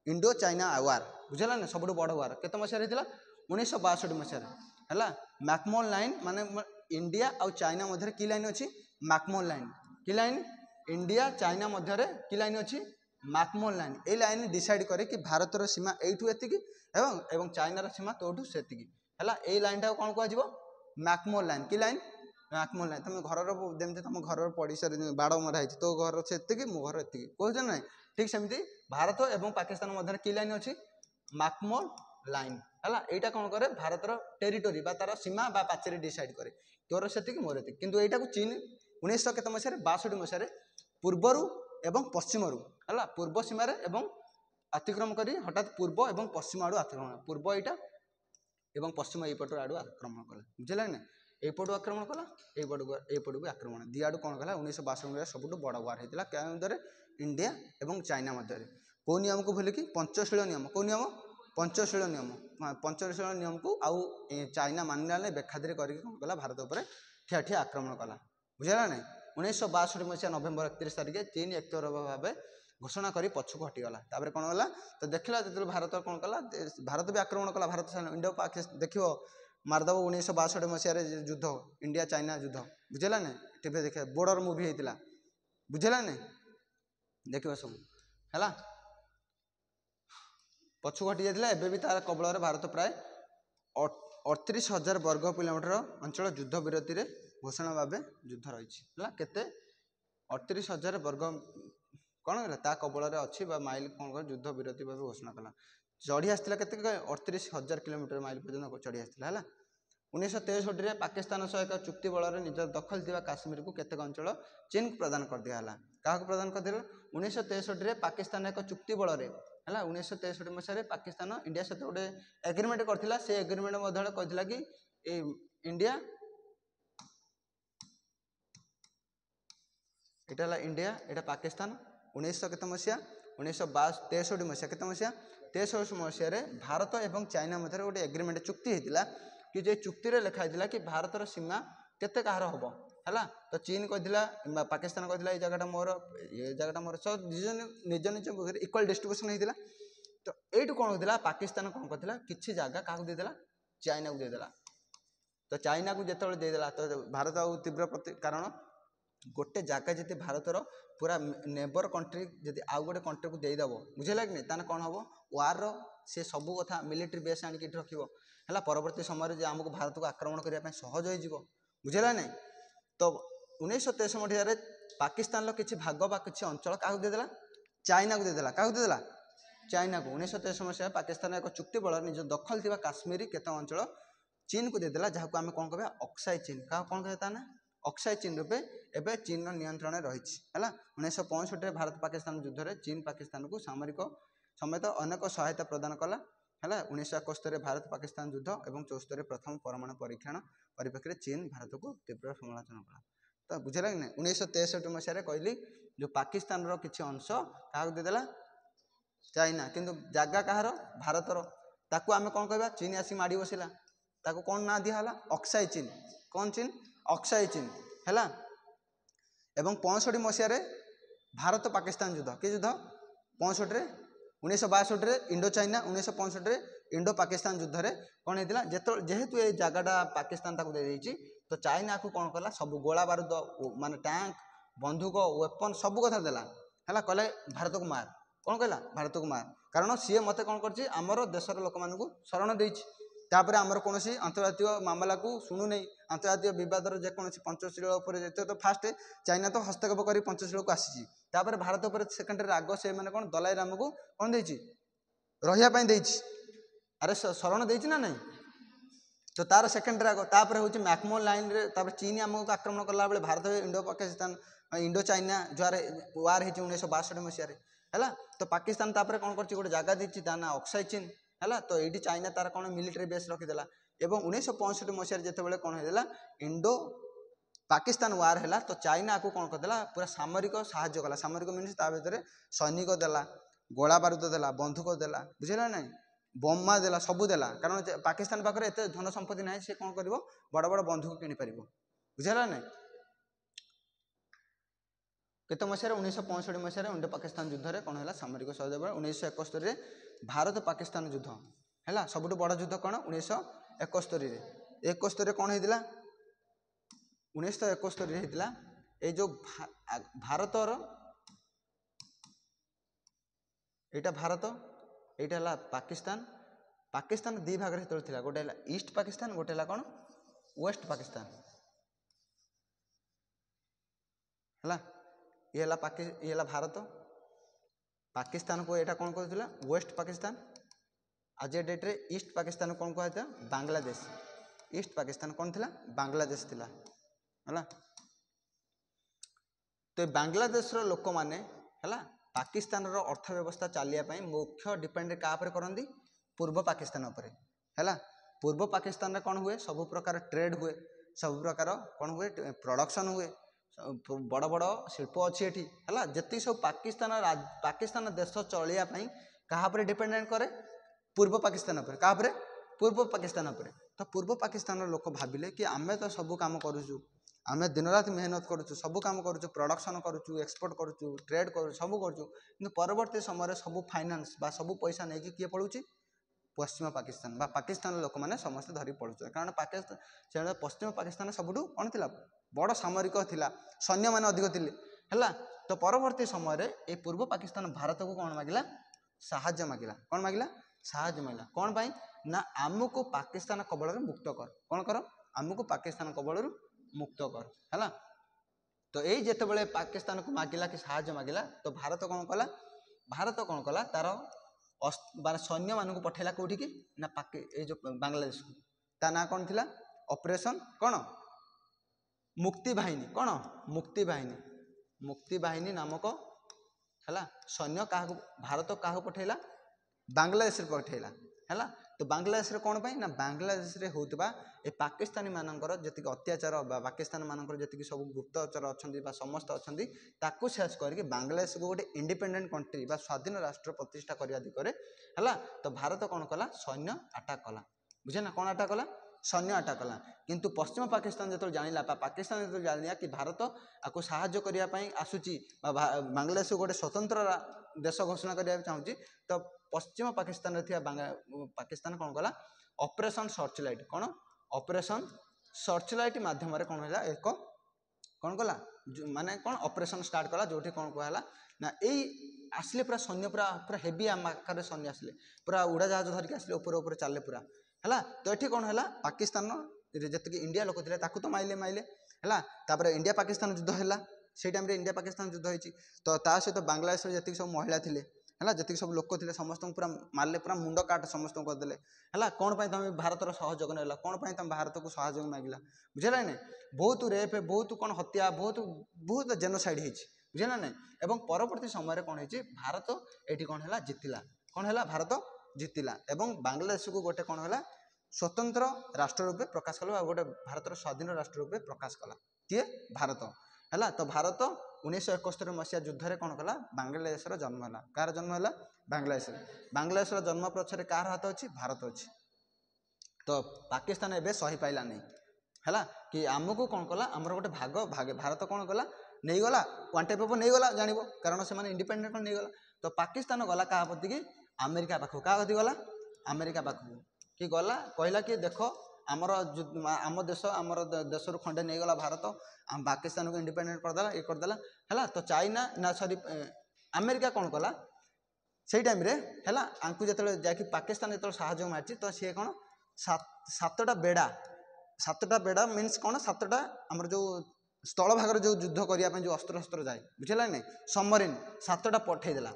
A: इंडो चाइना वार बुझेगा ना सब बड़ वार केत मसीह 1962 मसीह है मैकमोहन लाइन माने इंडिया आउ चाइना मध्य की लाइन अच्छी मैकमोहन लाइन की लाइन इंडिया चाइना मध्य की लाइन अच्छी मैकमोहन लाइन ये लाइन डिसाइड करे कि भारतर सीमा एठू एतिकी एवं चाइनार सीमा तोठू सेतिकी है ये लाइन टा कौन कह मैकमोहन लाइन की लाइन मैकमोहन लाइन तुम घर जमी तुम घर पड़ोसा बाड़ मराई तो घर से मो घर एति कह ना ठीक सेमती भारत और पाकिस्तान मध्य की लाइन अच्छी मैकमोहन लाइन है यहाँ कौन करे भारतर टेरिटोरी तार सीमा पाचेरी डिसाइड करे तोर से मोर एति किंतु यहाँ को चीन 1900 केत मसीह 62 मसीह पूर्वर एवं पश्चिमरू है पूर्व सीमार एवं अतिक्रम कर हठात पूर्व और पश्चिम आड़ आक्रमण पूर्व यहाँ एवं पश्चिम यपट आड़ आक्रमण कला बुझे ना यपटू आक्रमण कला यपटू भी आक्रमण दी आड़ कौन कला 1962 सब बड़ वार होता क्या मध्य इंडिया और चाइना मध्य कौ नियम को भूलिकी पंचशील नियम कौ नियम पंचशील नियम को आउ चाइना मानिला बेखातिर करके कौन कला भारत उपर ठिया ठिया आक्रमण कला बुझेगा ना 1962 मसीहा नवेम्बर 31 तारिख चीन एकतरफा भाव घोषणा कर पछक हटिगला तापर कौन गला तो देखला जो भारत कौन कला भारत भी आक्रमण कला भारत इंडिया पाकिस्तान देख मारदेव 1962 मसीह युद्ध इंडिया चाइना युद्ध बुझेगा ना टीवी देखे बॉर्डर मूवी होता बुझेगा ना देख सब है पछक हटि जाता एवं भी तार कबल भारत प्राय 38,000 वर्ग किलोमीटर अंचल युद्ध विरति घोषणा भाव युद्ध रही केते 38,000 वर्ग कौन है ता कबल अच्छी माइल कौन कर युद्ध विरति भाव घोषणा कला चढ़ी आसाला के 38,000 किलोमीटर माइल पर्यटन चढ़ी आसाला है 1963 पाकिस्तान सह एक चुक्ति बल निज दखल थी काश्मीर को केतेक अंचल चीन को प्रदान कर दिया क्या प्रदान कर दिया 1963 पाकिस्तान एक चुक्ति बल है 1963 मसीह पाकिस्तान इंडिया सहित गोटे एग्रीमेंट करथिला से एग्रीमेंट मध्य कहथिला कि इंडिया एटा इंडिया एटा पाकिस्तान 1900 केत मसीहा 1963 मसीहा केत मसीहा 63 मसीह भारत और चाइना मध्य गोटे एग्रीमेंट चुक्ति होता कि जे चुक्ति रे लिखा होता कि भारतर सीमा केते कहार हम है तो चीन कहला पाकिस्तान कहला ये जगह मोर सब निज निज इक्वल डिस्ट्रीब्यूशन होता तो यू कौन होता पाकिस्तान कौन करता किसी जगह क्या देदेला चाइना को देदेला तो चाइना को जो देदेला तो भारत आउ तीव्र कारण गोटे जगह जी भारतर पूरा नेबर कंट्री जब आउ गोटे कंट्री को देदेव बुझेगा कि नहीं कौन हम वार से सब कथा मिलिट्री बेस आणिक रखियो है परवर्ती समय आमको भारत को आक्रमण करने सहज हो बुझेगा नहीं तो 1963 मसीह पाकिस्तान किसी भाग बा किसी अंचल क्या देदेला चाइना को देदेला क्या देदेला चाइना को 1963 मसीह पाकिस्तान एक चुक्ति बल निज दखल थी काश्मीर केत अंचल चीन को देदेला जहाँ को आम कौन कह अक्साई चीन क्या कौन कहता ना अक्साई चीन रूपे एवं चीन नियंत्रण रही है 1965 भारत पाकिस्तान युद्ध में चीन पाकिस्तान को सामरिक समेत अनेक सहायता प्रदान कला है 1971 भारत पाकिस्तान युद्ध और 74 प्रथम परमाणु परीक्षण परिप्रेक्षी चीन भारत को तीव्र समालोचना कला तो बुझेगा कि नहीं 1963 मसीह कहली जो पाकिस्तान किसी अंश क्या देदेला चाइना किंतु जगह कहार भारतर ताकू आम कौन कह चीन आसी माड़ी बसला ताकू कौन ना दिहला अक्साई चीन कौन चीन अक्साई चीन है एवं 65 मसीह भारत पाकिस्तान युद्ध कि युद्ध 65 1962 इंडो चाइना 1965 इंडो पाकिस्तान युद्ध में कौन होता जो जेहेतु ये जगहटा पाकिस्तान ताकू दे तो चाइना को कौन कला सब गोला बारूद माने टैंक बंदूक वेपन सब कथा देला है कहले भारत को मार कौन कहला भारत को मार कारण सी मत कौन कर आमर देशर लोक मानू शरण देछि तापर आमर कौन अंतर्जातीय मामला को शुणु नहीं अंतर्जातीय बदर जेकोसी पंचशील तो फास्ट चाइना तो हस्तक्षेप कर पंचशील को आसी भारत पर सेकेंडरी राग से मैंने कौन दलाई राम को कौन देछि रही अरे शरण देछि ना नहीं तो तार सेकेंड राग तापर हूँ मैकमोहन लाइन रे चीन आमको आक्रमण कला बेले Bharat Indo Pakistan Indo China जो वार होती 1962 मसीह है तो पाकिस्तान तापर कौन कर गोटे जगह देती ता ना अक्साई चीन है तो ये चाइना तार कौन मिलिट्री बेस रखीदेला एवं 1965 मसीह जिते कौन होता इंडो पाकिस्तान वार है तो चाइना को कौन करदेला पूरा सामरिक साहाय्य कला सामरिक मीन ता भर सैनिक देला गोला बारूद देला बंधुक देला बुझेगा ना बोमा देला सबू देला कारण पाकिस्तान पाखे एत धन संपत्ति ना सी कौन कर बड़ बड़ बंधुक किपर बुझेगा ना केत मसीह 1965 मसीह इंडो पाकिस्तान युद्ध में कौन है सामरिक सहयोग 1971 भारत पाकिस्तान युद्ध है सबुठ बड़ युद्ध कौन 1971 कौन होता 1971 होता ये जो भारतर यहाँ भारत यहाँ पाकिस्तान पाकिस्तान दी भाग में गोटे ईस्ट पाकिस्तान गोटे कौन वेस्ट पाकिस्तान है ये भारत पाकिस्तान को यहाँ कौन कहला वेस्ट पाकिस्तान आज डेट रे ईस्ट पाकिस्तान कौन कहता बांग्लादेश ईस्ट पाकिस्तान कौन थिला बांग्लादेश थिला है तो बांग्लादेश लोक मैंने है पाकिस्तान अर्थव्यवस्था चलिए मुख्य डिपेंड क्या करती पूर्व पाकिस्तान उपर है पूर्व पाकिस्तान रे कौन हुए सब प्रकार ट्रेड हुए सब प्रकार कौन हुए प्रोडक्शन हुए बड़ बड़ शिल्प अच्छी है जी सब पाकिस्तान देश चलिए क्या डिपेंडेंट करे पूर्व पाकिस्तान उपर क्या पूर्व पाकिस्तान उपर तो पूर्व पाकिस्तान लोक भाविले कि आम तो सब कम करुचु आम दिन रात मेहनत करुचु सब कम करुचु प्रोडक्शन करुचु एक्सपोर्ट करुचु ट्रेड करुचु सब करुचु कि परवर्ती समय सब फाइनान्स बा सब पैसा नहीं किए पड़ुची पश्चिम पाकिस्तान बा पाकिस्तान लोक मैंने समस्त धरी पड़ुचे कारण पाकिस्तान से पश्चिम पाकिस्तान सबुठ कौन थी बड़ सामरिक थिला सैन्य मान अधिक थे है तो परवर्ती समय ये पूर्व पाकिस्तान भारत को कौन मागिला साहाय्य मागिला कौन मागिला साहाय्य मागिला कौन पाई ना आमको पाकिस्तान कबल मुक्त कर कौन कर आमको पाकिस्तान कबल मुक्त कर है तो यही जिते पाकिस्तान को मागिला कि साहाय्य मागिला तो भारत कौन कला तार सैन्य मानक पठेला कौटी की ना ये जो बांग्लादेश को ता ना कौन थिला ऑपरेशन कौन मुक्ति बाहिनी कौन मुक्ति बाहिनी नामक है सैन्य क्या भारत क्या पठेला बांग्लादेश पठेला है तो बांग्लादेश कौन पाई ना बांग्लादेश रे होता ए पाकिस्तानी मानकर जी अत्याचार पाकिस्तान मानकर जी सब गुप्तचर अच्छा समस्त अच्छा ताकू शेष करके बांग्लादेश को गोटे इंडिपेंडेंट कंट्री बा स्वाधीन राष्ट्र प्रतिष्ठा करने दिगरे है तो भारत कौन कला सैन्य अटैक कला बुझे ना कौन अटैक कला सैन्य अटैक कला किंतु पश्चिम पाकिस्तान जो जाना पाकिस्तान जो जाना कि भारत आपको साहाय्य करने आसूची बांग्लादेश को गोटे स्वतंत्र देश घोषणा करने चाहूँगी तो पश्चिम पाकिस्तान पाकिस्तान कौन कला ऑपरेशन सर्च लाइट कौन ऑपरेशन सर्च लाइट माध्यम कौन है एक कौन कला माने कौन ऑपरेशन स्टार्ट कला जो कौन कहला ना यही आसले पूरा सैन्य पूरा पूरा हेवी आकार सैन्य आसले पूरा उड़ा जहाज धरिक आसले ऊपर चले पूरा है तो ये कौन है पाकिस्तान जी इंडिया लोक थे तो माइले है तापर इंडिया पाकिस्तान युद्ध है से टाइम इंडिया पाकिस्तान युद्ध होती तो ता सहित बांग्लादेश जी सब महिला थे है जी सब लोक थे समस्त पूरा मारे पूरा मुंड काट समस्त करदे है कौन तुम भारत सहयोग ना कौन तुम भारत को सहयोग मांगला बुझेगा ना बहुत रेप बहुत कौन हत्या बहुत जेनोसाइड बुझेगा ना एवं परवर्ती समय कौन है भारत ये कौन है जीतिला कौन है भारत जीतिला एवं बांग्लादेश को गोटे कौन है स्वतंत्र राष्ट्र रूपे प्रकाश कला गोटे भारत स्वाधीन राष्ट्र रूपे प्रकाश कला किए भारत है तो भारत 1971 मसीहा युद्ध में कौन कला बांग्लादेश जन्म है कार जन्म है बांग्लादेश जन्म पक्षर कार हाथ अच्छी भारत अच्छी तो पाकिस्तान एवं सही पाइला नहीं है कि आमको कौन कला आमर गोटे भाग भागे भारत कौन कला नहीं गला वन टाइप ऑफ नहीं गला जान कारण से इंडिपेंडेंट नहीं गला तो पाकिस्तान गला क्या प्रति कि अमेरिका पाखु क्या कति गला अमेरिका पाखु कि गला कहला कि देख आमर आम देश आमर देश खंडे नहीं गला भारत आम पाकिस्तान को इंडिपेंडेंट करदेला ये करदेला है तो चाइना ना सॉरी अमेरिका कौन कला से टाइम रे है आंकु जो जाकि पाकिस्तान जो साहाଯ୍य मार्ची तो सी कौन सातटा बेड़ा मीन्स कौन सातटा आमर जो स्थल भाग जो युद्ध करने जो अस्त्र शस्त्र जाए बुझेगा नहीं सबमरीन सातटा पठेदेला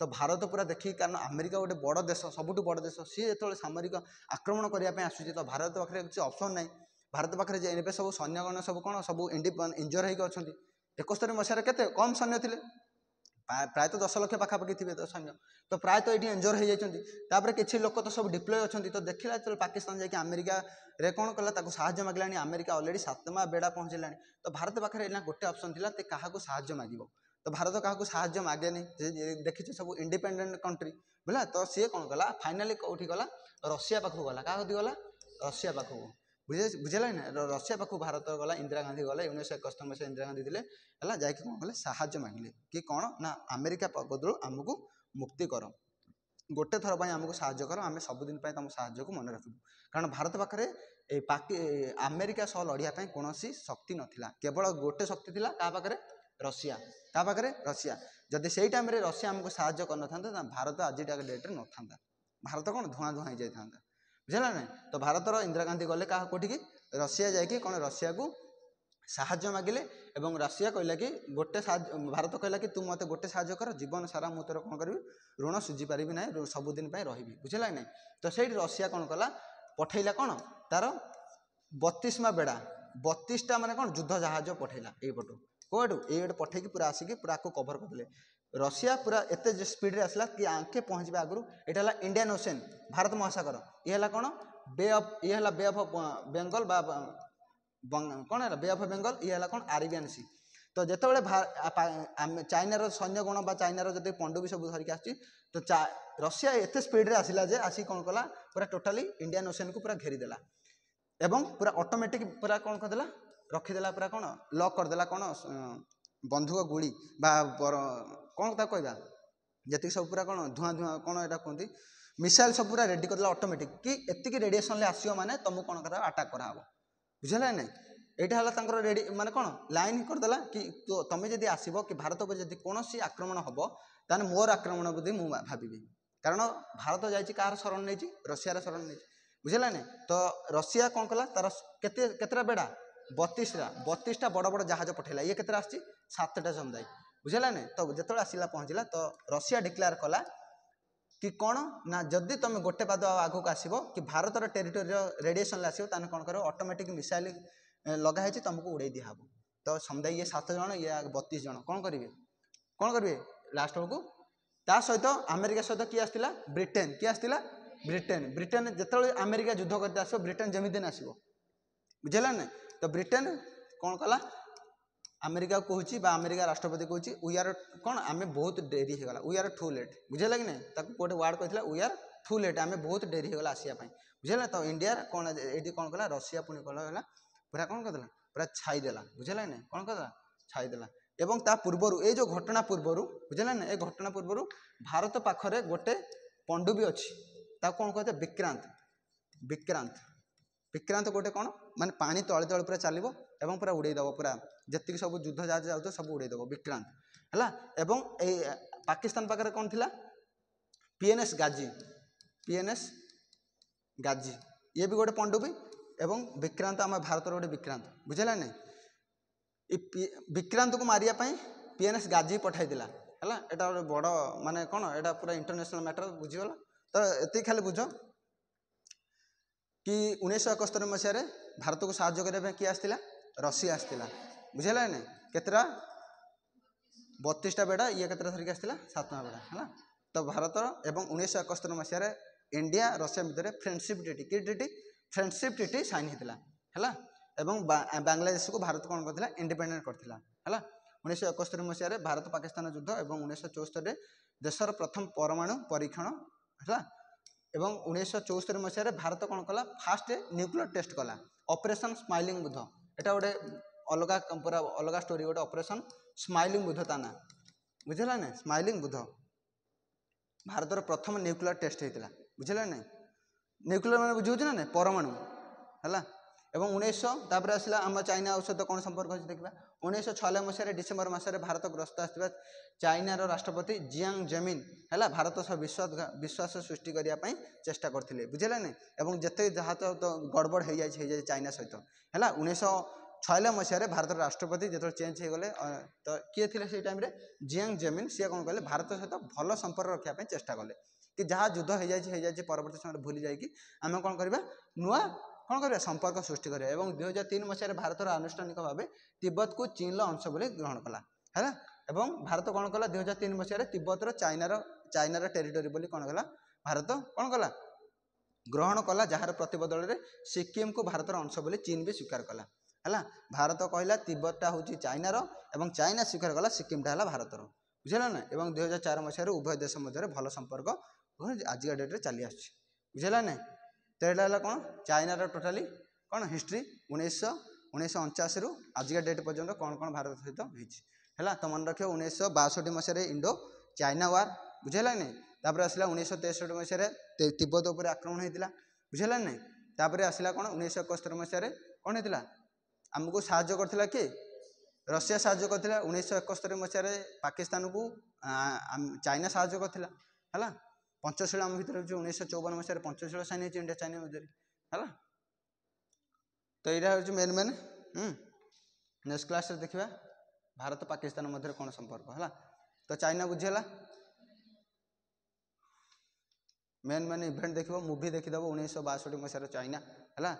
A: तो भारत पूरा देखिए कारण अमेरिका गोटे बड़ देश सबुठ बड़ देश सी जो सामरिक आक्रमण करने आसूँ तो भारत पाखे किसी ऑप्शन ना भारत पाखे ए सब सैन्यगण सब कौन सब इंजर होकर अच्छा 71 मसीह के कम सैन्य थे प्रायतः 10 लाख पाखापाखि थे तो सैन्य तो प्रायतः ये इंजोर हो जाती किसी लोक तो सब डिप्लय अच्छा तो देखला जो पाकिस्तान जाकि अमेरिका रे कौन कला साहाଯ୍य मागला अमेरिका अलरेडी 7वां बेड़ा पहुँचला तो भारत पाखे गोटे ऑप्शन थिला ते काहाकू साहाଯ୍य मागिबो तो भारत काहाकू साहाଯ୍य मागेनी देखिए सब इंडिपेंडेंट कंट्री बुझला तो सी कौन कला फाइनाली कौटी गला रशिया पाखु गला क्या गला रशिया पाखु बुझेगा ना रशिया पाखु भारत गला इंदिरा गांधी गला 1971 मसीहा इंदिरा गांधी थे है जाकि कौन कले साहाଯ୍य मागिले कि कौन ना अमेरिका बदलू आमको मुक्ति कर गोटे थर पर आमको साहाଯ୍य कर आम सबुदिन तुम साहाଯ୍य को मन रखू कारण भारत पाखे अमेरिका सह लड़ाई कौन शक्ति नाला केवल गोटे शक्ति थिला क्या पाखे रशिया क्या पाखे रशिया जदि से टाइम रशिया आमको साहाଯ୍य कर ना भारत आज डेट्रे न था भारत कौन धुआं धुआं हो जाता बुझेगा ना तो भारतर इंदिरा गांधी गले क्या कौटिकी रशिया जाकि कौन रशिया को साहाଯ୍य मागिले एवं रशिया कहला कि गोटे भारत कहला कि तू मत गोटे साहाଯ୍य कर जीवन सारा मुझे तोर कौन करी ऋण सुझी पारि ना सबुदिन रही बुझेगा ना तो से रशिया कौन कला पठेला कौन तार 32वां बेड़ा 32टा माने कौन युद्ध जहाज पठेला यपटू कौटू ये पठेकी पूरा आसिकी पूरा आपको कभर करदे रशिया पूरा एत स्पीड रे आसला कि आंके पहुँचे आगु यहाँ इंडियन ओशन भारत महासागर ये कौन बे ऑफ बेंगल कौन है बे ऑफ बेंगल ये कौन अरेबियन सी तो जिते चाइनार सैन्य गण चाइनार जो पंडुबी सब धरिक आसी तो रशिया एत स्पीड रे आसला जे आसी कौन कला पूरा टोटाली इंडियन ओशन को पूरा घेरीदेला एवं पूरा ऑटोमेटिक पूरा कौन करदेला रखीदेला पूरा कौन लॉक करदेला कौन बंधुक गुड़ी कौन कहवा जी सब पूरा कौन धुआं धुआं कौन यहाँ कहते मिसाइल सब पूरा रेडी करदेला ऑटोमेटिक कि एतिक रेडिएसन आसो माने तुमको कौन कर अटाक कराब बुझेगा ना यहाँ है रेडी माने कौन लाइन करदेला कि तो तुम जब आसब कि भारत को जब कौन आक्रमण हम ताने मोर आक्रमण बुद्धि मुझे भावी कारण भारत जाकार शरण नहीं रशियार शरण नहीं बुझेगा ना तो रशिया कौन कला तार केतरा बेड़ा 32टा बड़ बड़ जहाज पठेला ये केतरा आसी 7टा समुदाय बुझेगा ना तो जो आसला पहुँचला तो रशिया डिक्लेयर कला कि कौन ना जदि तुम गोटे पाद आगक आसब कि भारतर टेरिटोरी रेडिएसन आसो ताने कौन कर ऑटोमेटिक मिसाइल लगाई तुमको उड़े दिहब तो समुदाय ये 7 जन ये 32 जन कौन करेंगे लास्ट बेलू ता सहित अमेरिका सहित किए आसला ब्रिटेन किए आसला ब्रिटेन जिते अमेरिका युद्ध करते आसो ब्रिटेन जमीन दिन आसो बुझेगा ना तो ब्रिटेन कौन कला अमेरिका कहूँ अमेरिका राष्ट्रपति कहूँ वी आर कौन आम बहुत डेरी होगा वी आर टू लेट बुझेगा कि नहीं गोटे वार्ड कहला वी आर टू लेट आम बहुत डेरी होगा आसापी बुझेगा तो इंडिया कौन ये कौन कला रशिया पुणी कला पूरा कौन करदेला पूरा छाईदेला बुझेगा ना कौन करदेला छाईदेला एवं ता पूर्वर ये जो घटना पूर्वर बुझेगा ना ये घटना पूर्वर भारत पाखरे गोटे पंडुबी अच्छी कौन कहते विक्रांत विक्रांत गोटे कौन माने पानी तले तले पूरा चलो एवं पूरा उड़ेदब पूरा जी सब युद्ध जहाज जाऊ सब उड़ेदब विक्रांत है एवं पाकिस्तान पाखे कौन थी पीएनएस गाजी ये भी गोटे पंडुबी एवं विक्रांत आम भारत गोटे विक्रांत बुझेगा ना विक्रांत को मारिया पीएनएस गाजी पठाईला है यहाँ गोटे बड़ माने कौन यहाँ पूरा इंटरनेशनल मैटर बुझीगला तो ये खाली बुझ कि 1971 मसीह भारत को साहाଯ୍य करने किए आसला रशिया आसला बुझेगा ना केतरा 32टा बेड़ा ये केतरा धरिक आसला 7वां बेड़ा है तो भारत एवं 1971 मसीह इंडिया रशिया भितर फ्रेंडशिप ट्रिटी कि ट्रिटी फ्रेंडशिप ट्रिटी साइन होता है एवं बांग्लादेश को भारत कौन करता इंडिपेंडेंट करता है 1971 मसीह भारत पाकिस्तान युद्ध एवं 1974 देशर प्रथम परमाणु परीक्षण है एवं 1974 मसीह भारत कौन कला फास्ट न्यूक्लियर टेस्ट कला ऑपरेशन स्माइलिंग बुध एटा गोटे अलग पूरा अलग स्टोरी गोटे ऑपरेशन स्माइलिंग बुध ता ना बुझेगा ना स्माइलिंग बुध भारतर प्रथम न्यूक्लियर टेस्ट होता बुझेगा ना न्यूक्लियर मैंने बुझे ना परमाणु है एवं 1900 आसला आम चाइना सहित कौन संपर्क अच्छे देखा 1996 मसीह डिसेम्बर मसीह भारत ग्रस्त आसवा चाइनार राष्ट्रपति जियांग जेमिन है भारत सह विश्वास सृष्टि करने चेष्टा करते बुझेगा ना एवं जिते जहाँ तो गड़बड़ हो जाए चाइना सहित है 1996 मसीह भारत राष्ट्रपति जो चेंज हो गले तो किए थे से टाइम जियांग जेमिन सी कौन कले भारत सहित भल संपर्क रखापी चेष्टा कले कि जहाँ युद्ध हो जाए परवर्त समय भूली जाकि आम कौन करवा नुआ कौन कर संपर्क सृष्टि करें 2003 मसीह भारत आनुष्ठानिक भाव तिब्बत को चीन अंश बोली ग्रहण कला है ଏବଂ ଭାରତ କ'ଣ କଲା 2003 ମସିହାରେ ତିବ୍ବତର ଚାଇନାର ଟେରିଟୋରି ବୋଲି କ'ଣ କଲା ଭାରତ କ'ଣ କଲା ଗ୍ରହଣ କଲା, ଯାହାର ପ୍ରତିବଦଳରେ ସିକିମକୁ ଭାରତର ଅଂଶ ବୋଲି ଚୀନ ବି ସ୍ୱୀକାର କଲା ହେଲା। ଭାରତ କହିଲା ତିବ୍ବତଟା ହେଉଛି ଚାଇନାର ଏବଂ ଚାଇନା ସ୍ୱୀକାର କଲା ସିକିମଟା ହେଲା ଭାରତର, ବୁଝିଲା ନା। ଏବଂ 2004 ମସିହାରେ ଉଭୟ ଦେଶ ମଧ୍ୟରେ ଭଲ ସମ୍ପର୍କ ଆଜିକା ଡେଟ୍ରେ ଚାଲି ଆସୁଛି, ବୁଝିଲା ନା। ତ ଏଇଟା ହେଲା କ'ଣ ଚାଇନାର ଟୋଟାଲି କ'ଣ ହିଷ୍ଟ୍ରି 1949ରୁ ଆଜିକା ଡେଟ୍ ପର୍ଯ୍ୟନ୍ତ କ'ଣ କ'ଣ ଭାରତ ସହିତ ହେଇଛି ହେଲା। ତ ମନେ ରଖିବ 1962 ମସିହାରେ ଇଣ୍ଡୋ ଚାଇନା ୱାର୍, ବୁଝିଲା ନାହିଁ। ତାପରେ ଆସିଲା 1963 ମସିହାରେ ତିବ୍ବତ ଉପରେ ଆକ୍ରମଣ ହେଇଥିଲା, ବୁଝିଲା ନାହିଁ। ତାପରେ ଆସିଲା କ'ଣ 1971 ମସିହାରେ କ'ଣ ହେଇଥିଲା ଆମକୁ ସାହାଯ୍ୟ କରିଥିଲା କିଏ ରଷିଆ ସାହାଯ୍ୟ କରିଥିଲା। 1971 ମସିହାରେ ପାକିସ୍ତାନକୁ ଚାଇନା ସାହାଯ୍ୟ କରିଥିଲା ହେଲା। ପଞ୍ଚଶୀଳ ଆମ ଭିତରେ ହେଉଛି 1954 ମସିହାରେ ପଞ୍ଚଶୀଳ ସାଇନ୍ ହେଇଛି ଇଣ୍ଡିଆ ଚାଇନା ମଧ୍ୟରେ ହେଲା। ତ ଏଇଟା ହେଉଛି ମେନ୍ ନେକ୍ସଟ କ୍ଲାସରେ ଦେଖିବା ଭାରତ ପାକିସ୍ତାନ ମଧ୍ୟରେ କ'ଣ ସମ୍ପର୍କ ହେଲା। ତ ଚାଇନା ବୁଝିହେଲା। ମେନ୍ ଇଭେଣ୍ଟ ଦେଖିବ, ମୁଭି ଦେଖିଦେବ 1962 ମସିହାର ଚାଇନା ହେଲା।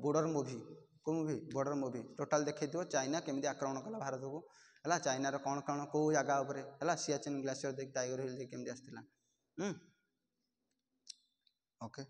A: ବର୍ଡର ମୁଭି, କେଉଁ ମୁଭି ବର୍ଡର ମୁଭି ଟୋଟାଲ୍ ଦେଖେଇଥିବ ଚାଇନା କେମିତି ଆକ୍ରମଣ କଲା ଭାରତକୁ ହେଲା। ଚାଇନାର କ'ଣ କ'ଣ କେଉଁ ଜାଗା ଉପରେ ହେଲା, ସିଆଚେନ୍ ଗ୍ଲାସିୟର ଦେଇକି ଟାଇଗର ହିଲ୍ ଦେଇକି କେମିତି ଆସିଥିଲା। ଓକେ